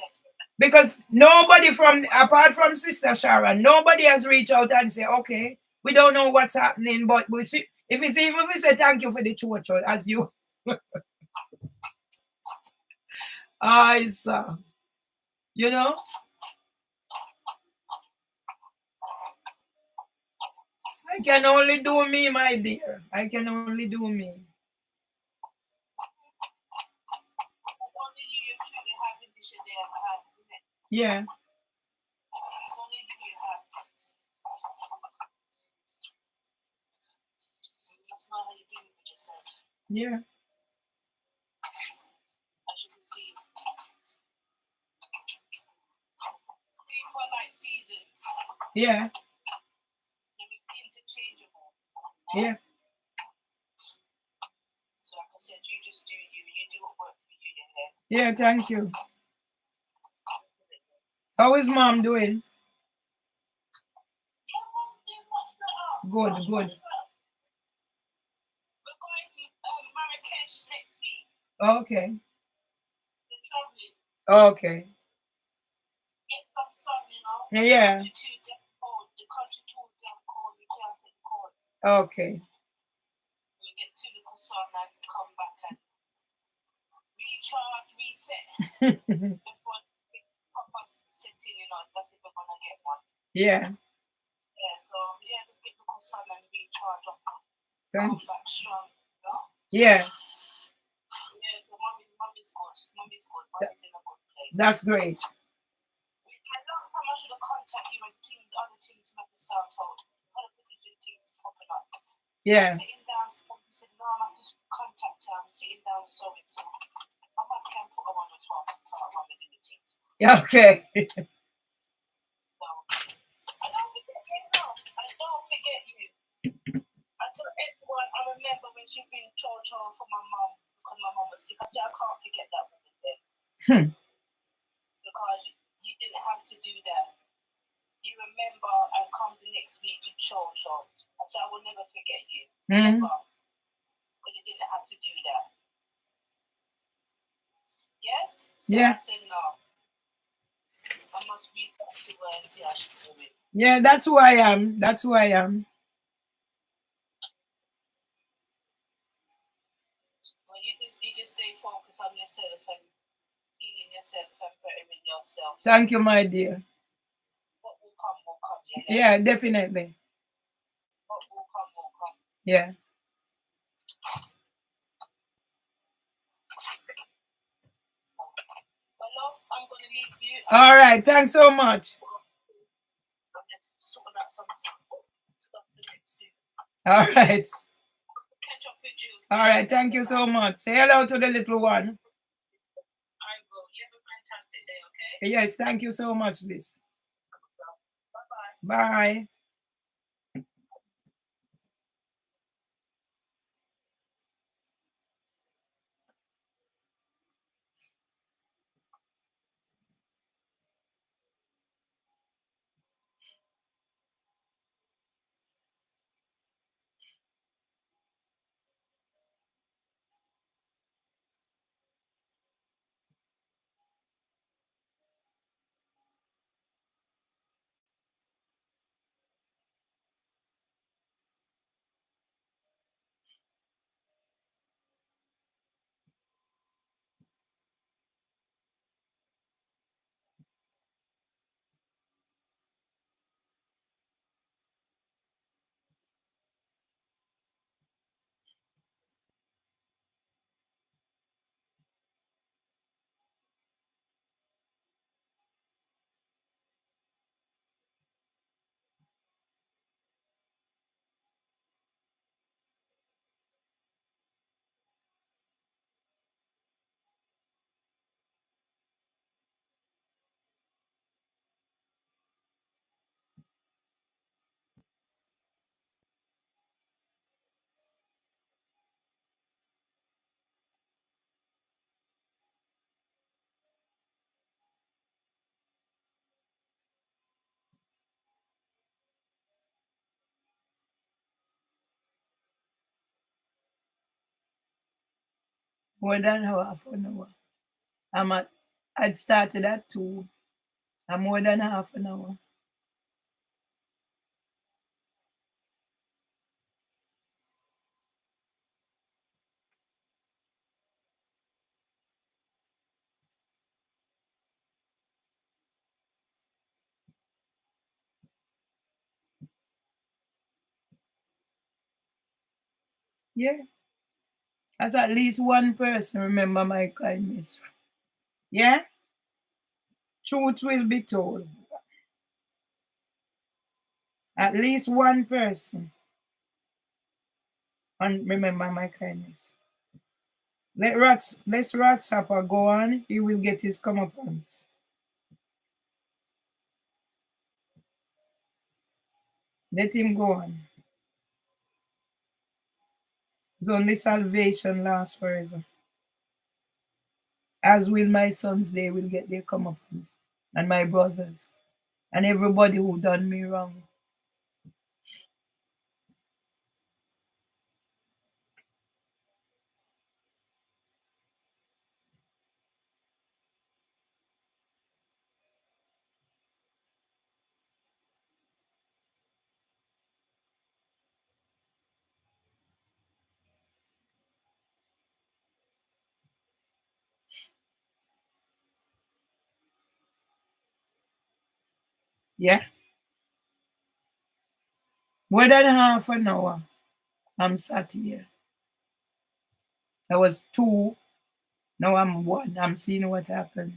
Because nobody apart from Sister Sharon, nobody has reached out and say, okay, we don't know what's happening, but we see, if we say thank you for the church, as you. You know? I can only do me, my dear. I can only do me. Only you truly having this in their time, isn't it? Yeah. Only you have. That's not how you deal with yourself. Yeah. As you can see. People are like seasons. Yeah. They're interchangeable. Yeah. So like I said, you just do you. You do what works for you, Yeah, thank you. How is mom doing? Yeah, mom's doing much better. Good, good. We're going to Marrakesh next week. Okay. We're traveling. Okay. Get some sun, you know. Yeah. The country too damn cold. We can't get cold. Okay. We get too little sun and come back and recharge, reset. Before proper setting, you know, that's if we're gonna get one. Yeah. Yeah, so yeah, just get little sun and recharge up. Thank Come back strong, you know? Yeah. Yeah, so mommy's good. Mommy's good. Mommy's in a good place. That's great. A long time I should have contacted you when other things make the sound told. Other different things popping up. Yeah. I'm sitting down, he said, no, I'm not to contact her. I'm sitting down sewing, so I must can put her on the phone to tell her I'm doing the things. Yeah, okay. So I don't forget you, no. I don't forget you. I tell everyone, I remember when she been charged for my mom because my mom was sick. I said, I can't forget that woman then. Because So I said, I will never forget you. Mm. Never. Because you didn't have to do that. Yes? So Yeah. I said, no. I must reach out to her and see how she do it. Yeah, that's who I am. That's who I am. Well, you just stay focused on yourself and healing yourself and bettering yourself. Thank you, my dear. What will come, will come. Yeah, definitely. What will come, will come. Yeah. Well, love, I'm going to leave you. All right. Thanks so much. I'm just sorting out some stuff to mix in. All right. Catch up with you. All right. Thank you so much. Say hello to the little one. I will. You have a fantastic day, okay? Yes. Thank you so much, sis. Bye-bye. Bye. More than half an hour. I'd started at 2. I'm more than half an hour. Yeah. That's at least one person remember my kindness. Yeah? Truth will be told. At least one person. And remember my kindness. Let's Sapper go on. He will get his comeuppance. Let him go on. His only salvation lasts forever. As will my sons, they will get their comeuppance. And my brothers. And everybody who done me wrong. Yeah? More than half an hour. I'm sat here. I was 2. Now I'm 1. I'm seeing what happened.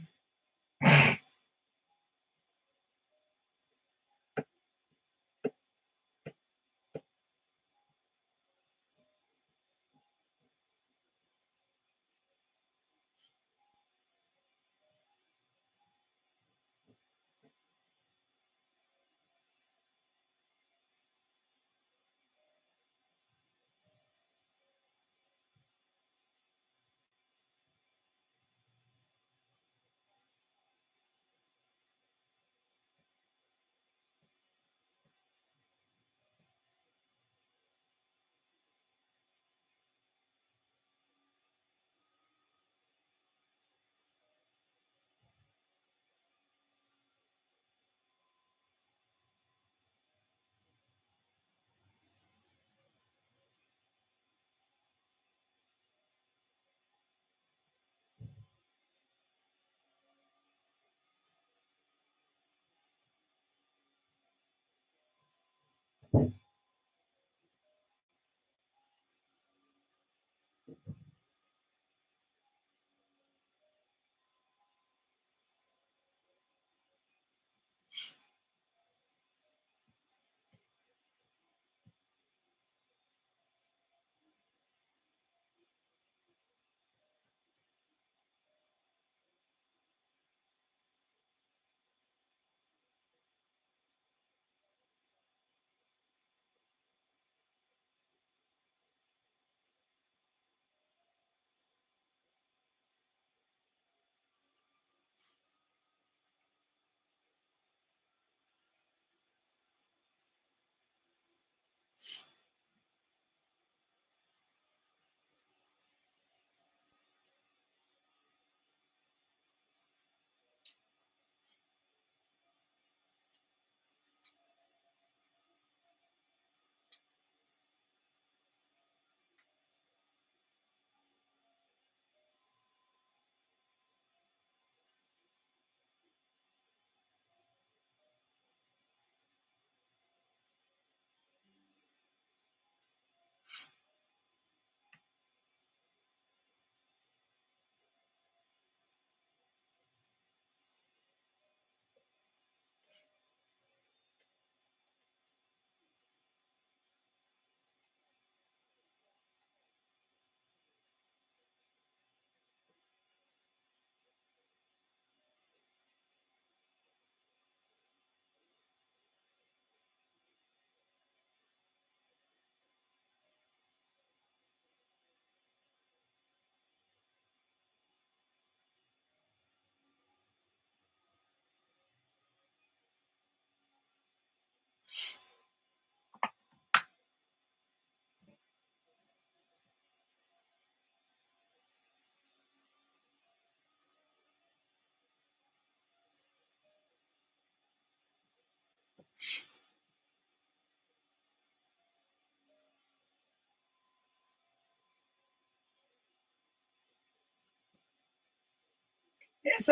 Yes,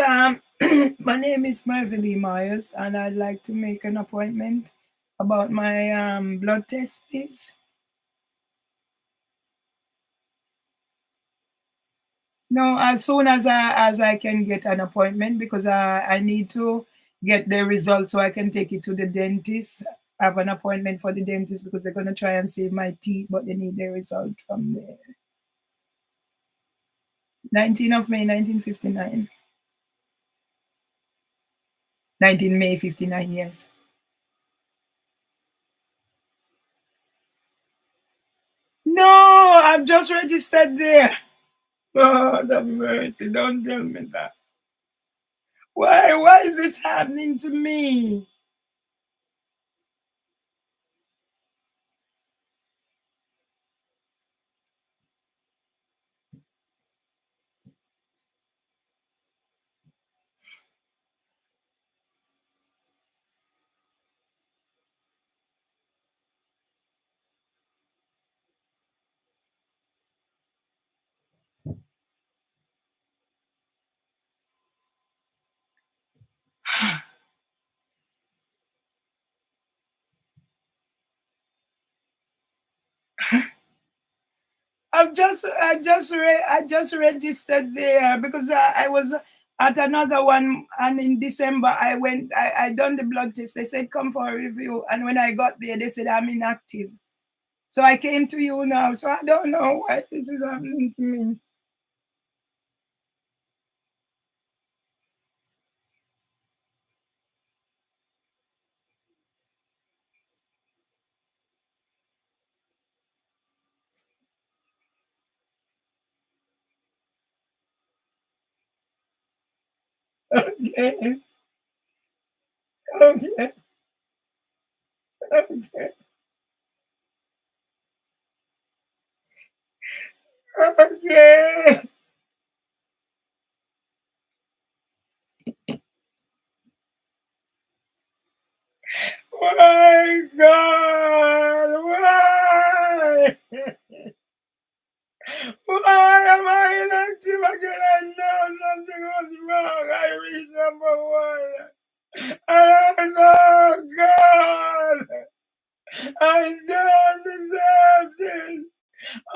my name is Marvely Myers, and I'd like to make an appointment about my blood test, please. No, as soon as I can get an appointment, because I need to get the results so I can take it to the dentist. I have an appointment for the dentist because they're gonna try and save my teeth, but they need the result from there. 19th of May, 1959. 19 May 59 years. No, I've just registered there. God have mercy, don't tell me that. Why? Why is this happening to me? I just registered there because I was at another one, and in December I done the blood test. They said come for a review, and when I got there they said I'm inactive. So I came to you now. So I don't know why this is happening to me. Okay, okay, okay, okay. My God, why? Why am I inactive again? I know something was wrong. I reached number one. And I know, God, I don't deserve this.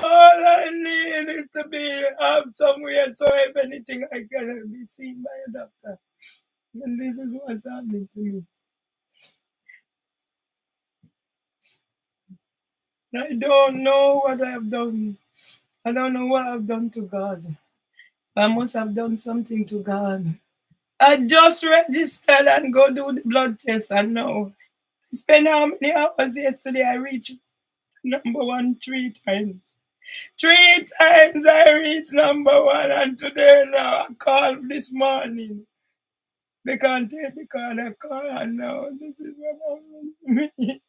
All I need is to be up somewhere so if anything I can be seen by a doctor. And this is what's happening to me. I don't know what I've done. I don't know what I've done to God. I must have done something to God. I just registered and go do the blood test and now. I spent how many hours yesterday? I reached number one 3 times. 3 times I reached number one and today now I called this morning. They can't take the call, I call and now this is what happened to me.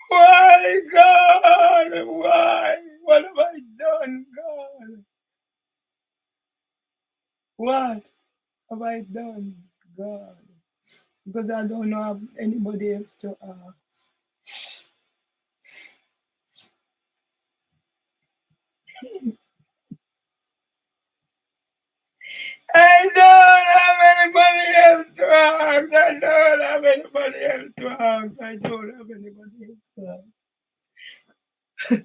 Why God? Why? What have I done, God? What have I done, God? Because I don't have anybody else to ask. I don't have anybody else to ask. I don't have anybody else to ask. I don't have anybody else to ask.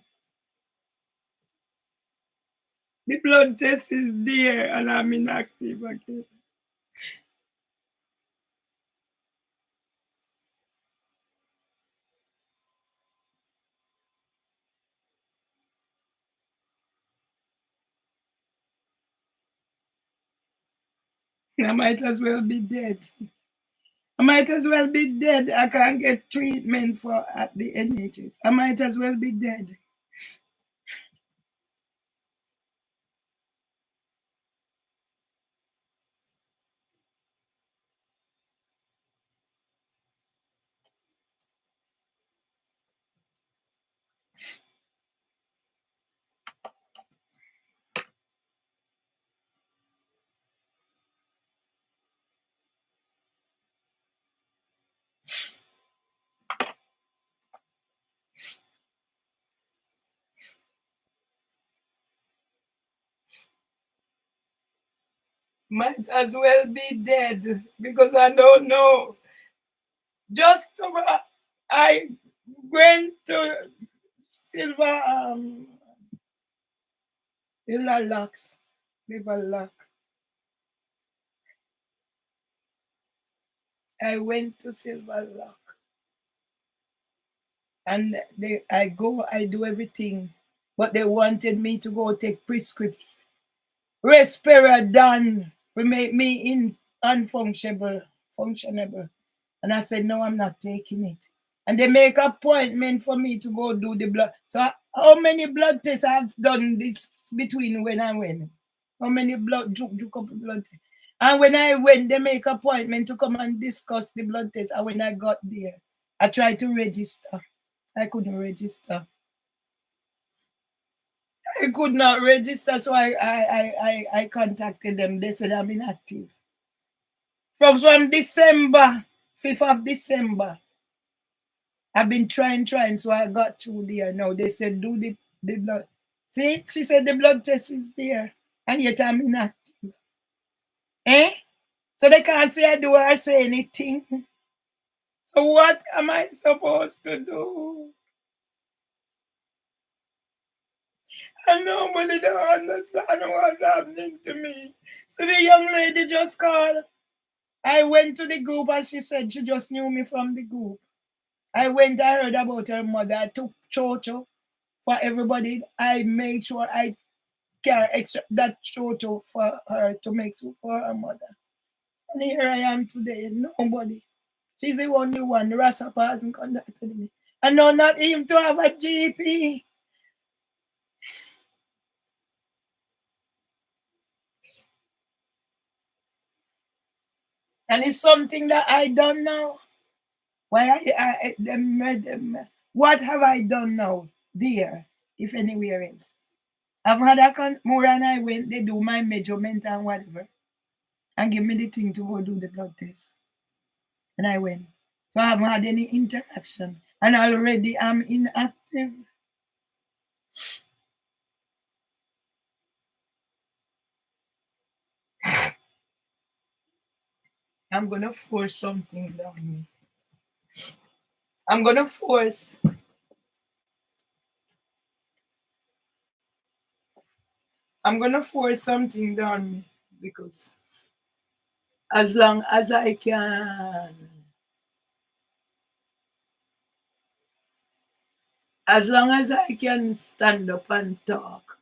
The blood test is there and I'm inactive again. I might as well be dead. I might as well be dead. I can't get treatment for at the NHS. I might as well be dead. Might as well be dead because I don't know. Just I went to Silver Locks, Silver Lock. I went to Silver Lock and I do everything, but they wanted me to go take prescription Respirodon will make me functionable. And I said, no, I'm not taking it. And they make appointment for me to go do the blood. So how many blood tests I've done this between when I went? How many couple blood tests? And when I went, they make appointment to come and discuss the blood test. And when I got there, I tried to register. I couldn't register. I could not register, so I contacted them. They said I'm inactive. From December, 5th of December, I've been trying, so I got through there. Now they said do the blood. See, she said the blood test is there, and yet I'm inactive. Eh? So they can't say I do or say anything. So what am I supposed to do? And nobody don't understand what's happening to me. So the young lady just called. I went to the group and she said she just knew me from the group. I went, I heard about her mother. I took chocho for everybody. I made sure I carry extra that chocho for her to make soup for her mother. And here I am today, nobody. She's the only one. The rest of her hasn't contacted me. And no, not even to have a GP. And it's something that I don't know. Why what have I done now, dear, if anywhere else? I've had more and I went, they do my measurement and whatever, and give me the thing to go do the blood test. And I went. So I haven't had any interaction. And already I'm inactive. I'm gonna force something down me. I'm gonna force I'm gonna force something down me because as long as I can, as long as I can stand up and talk,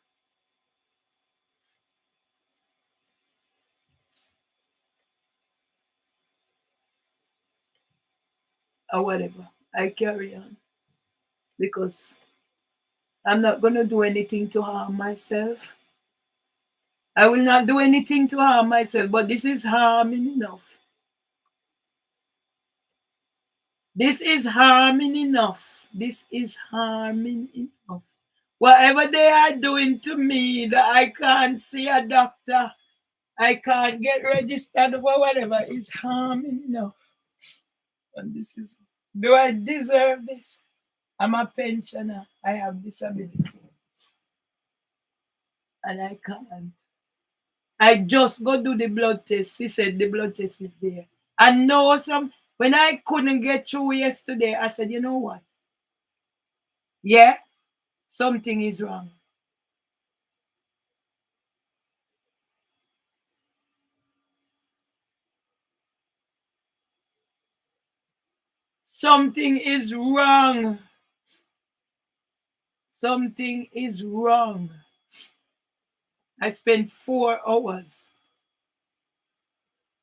or whatever, I carry on because I'm not gonna do anything to harm myself. I will not do anything to harm myself, but this is harming enough. This is harming enough. This is harming enough. Whatever they are doing to me that I can't see a doctor, I can't get registered for whatever is harming enough. And this is, do I deserve this? I'm a pensioner. I have disability. And I can't. I just go do the blood test. She said the blood test is there. I know some, when I couldn't get through yesterday, I said, you know what? Yeah, something is wrong. Something is wrong. Something is wrong. I spent 4 hours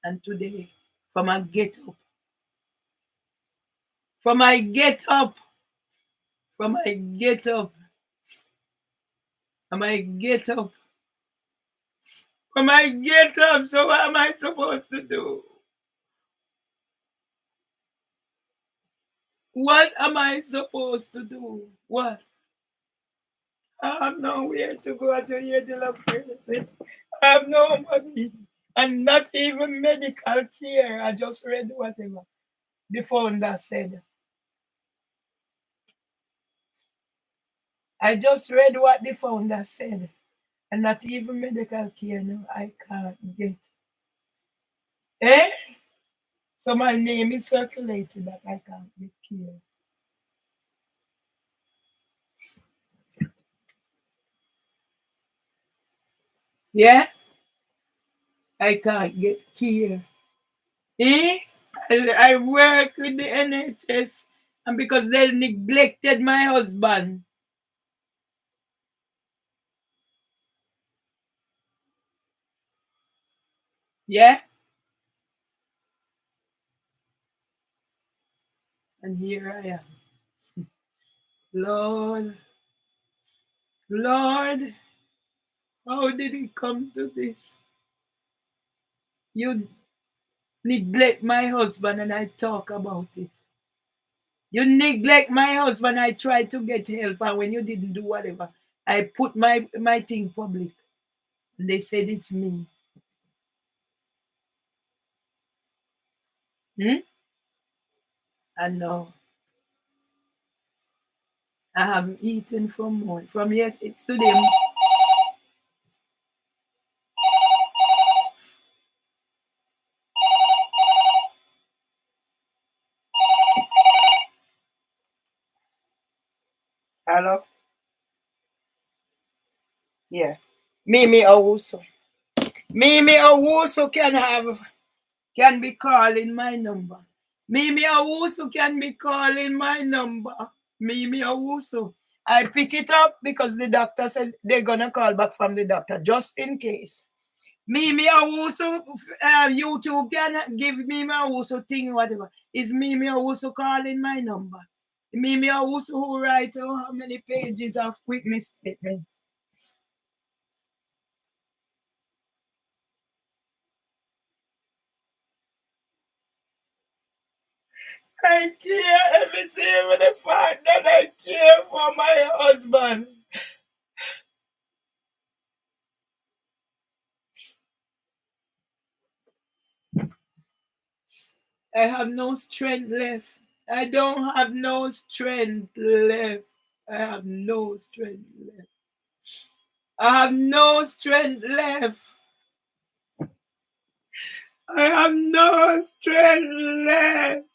and today from I get up, from I get up, from I get up, from I get up, from I get up. So what am I supposed to do? What am I supposed to do? What? I have nowhere to go to hear the love person. I have no money and not even medical care. I just read whatever the founder said. I just read what the founder said. And not even medical care no, I can't get. Eh? So my name is circulated that I can't get care. Yeah? I can't get care. Eh? I work with the NHS and because they neglected my husband. Yeah? And here I am. Lord, Lord, how did it come to this? You neglect my husband and I talk about it. You neglect my husband. I try to get help, and when you didn't do whatever, I put my thing public. And they said it's me. Hmm? And now I haven't eaten from morning. From yes, it's today. Hello? Yeah. Mimi Owusu. Mimi Owusu can be calling my number. Mimi Owusu can be calling my number. Mimi Owusu. I pick it up because the doctor said they're gonna call back from the doctor just in case. Mimi Owusu, YouTube can give Mimi Owusu thing, whatever. Is Mimi Owusu calling my number? Mimi Owusu who write how many pages of witness statement? I care everything with the fact that I care for my husband. I have no strength left. I don't have no strength left. I have no strength left. I have no strength left. I have no strength left.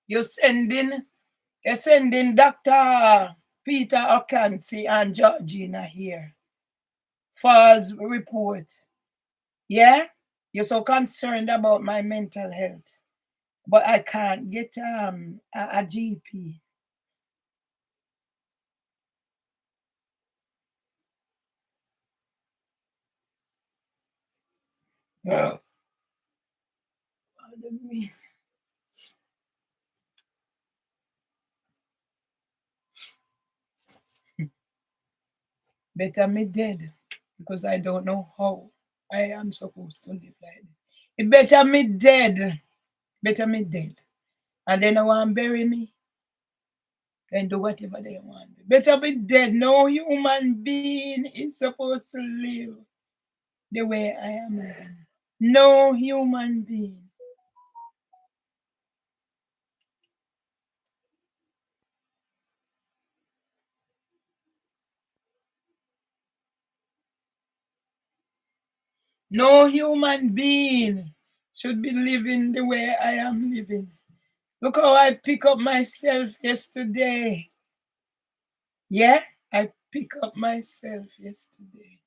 You're sending Dr. Peter Okansi and Georgina here. False report. Yeah? You're so concerned about my mental health. But I can't get a GP. Well, pardon me. Better me dead because I don't know how I am supposed to live like this. It better me dead. Better me dead. And then I want to bury me. Then do whatever they want. Better be dead. No human being is supposed to live the way I am living. No human being. No human being should be living the way I am living. Look how I pick up myself yesterday. Yeah, I pick up myself yesterday.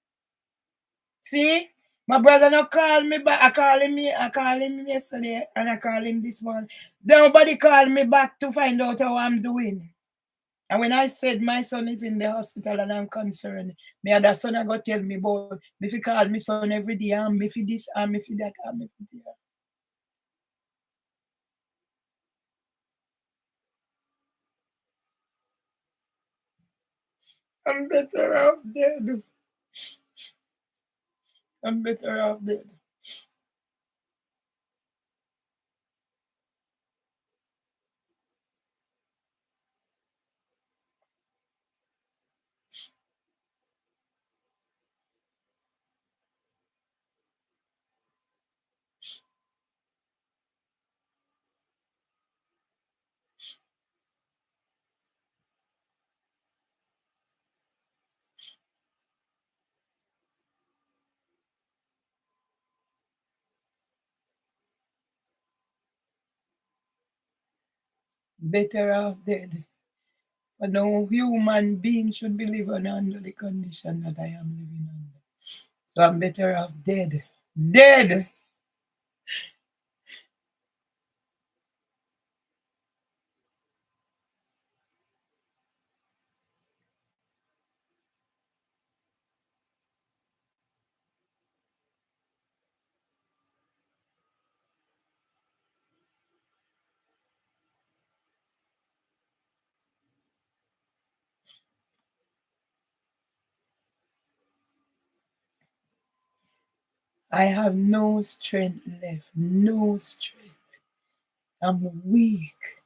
See, my brother no call me back. I call him yesterday and I call him this one. Nobody called me back to find out how I'm doing. And when I said my son is in the hospital and I'm concerned, my other son I go tell me about if he call me son every day, me for this, me for that, me for that. I'm better off dead. I'm better off dead. Better off dead. But no human being should be living under the condition that I am living under. So I'm better off dead. Dead! I have no strength left. No strength. I'm weak.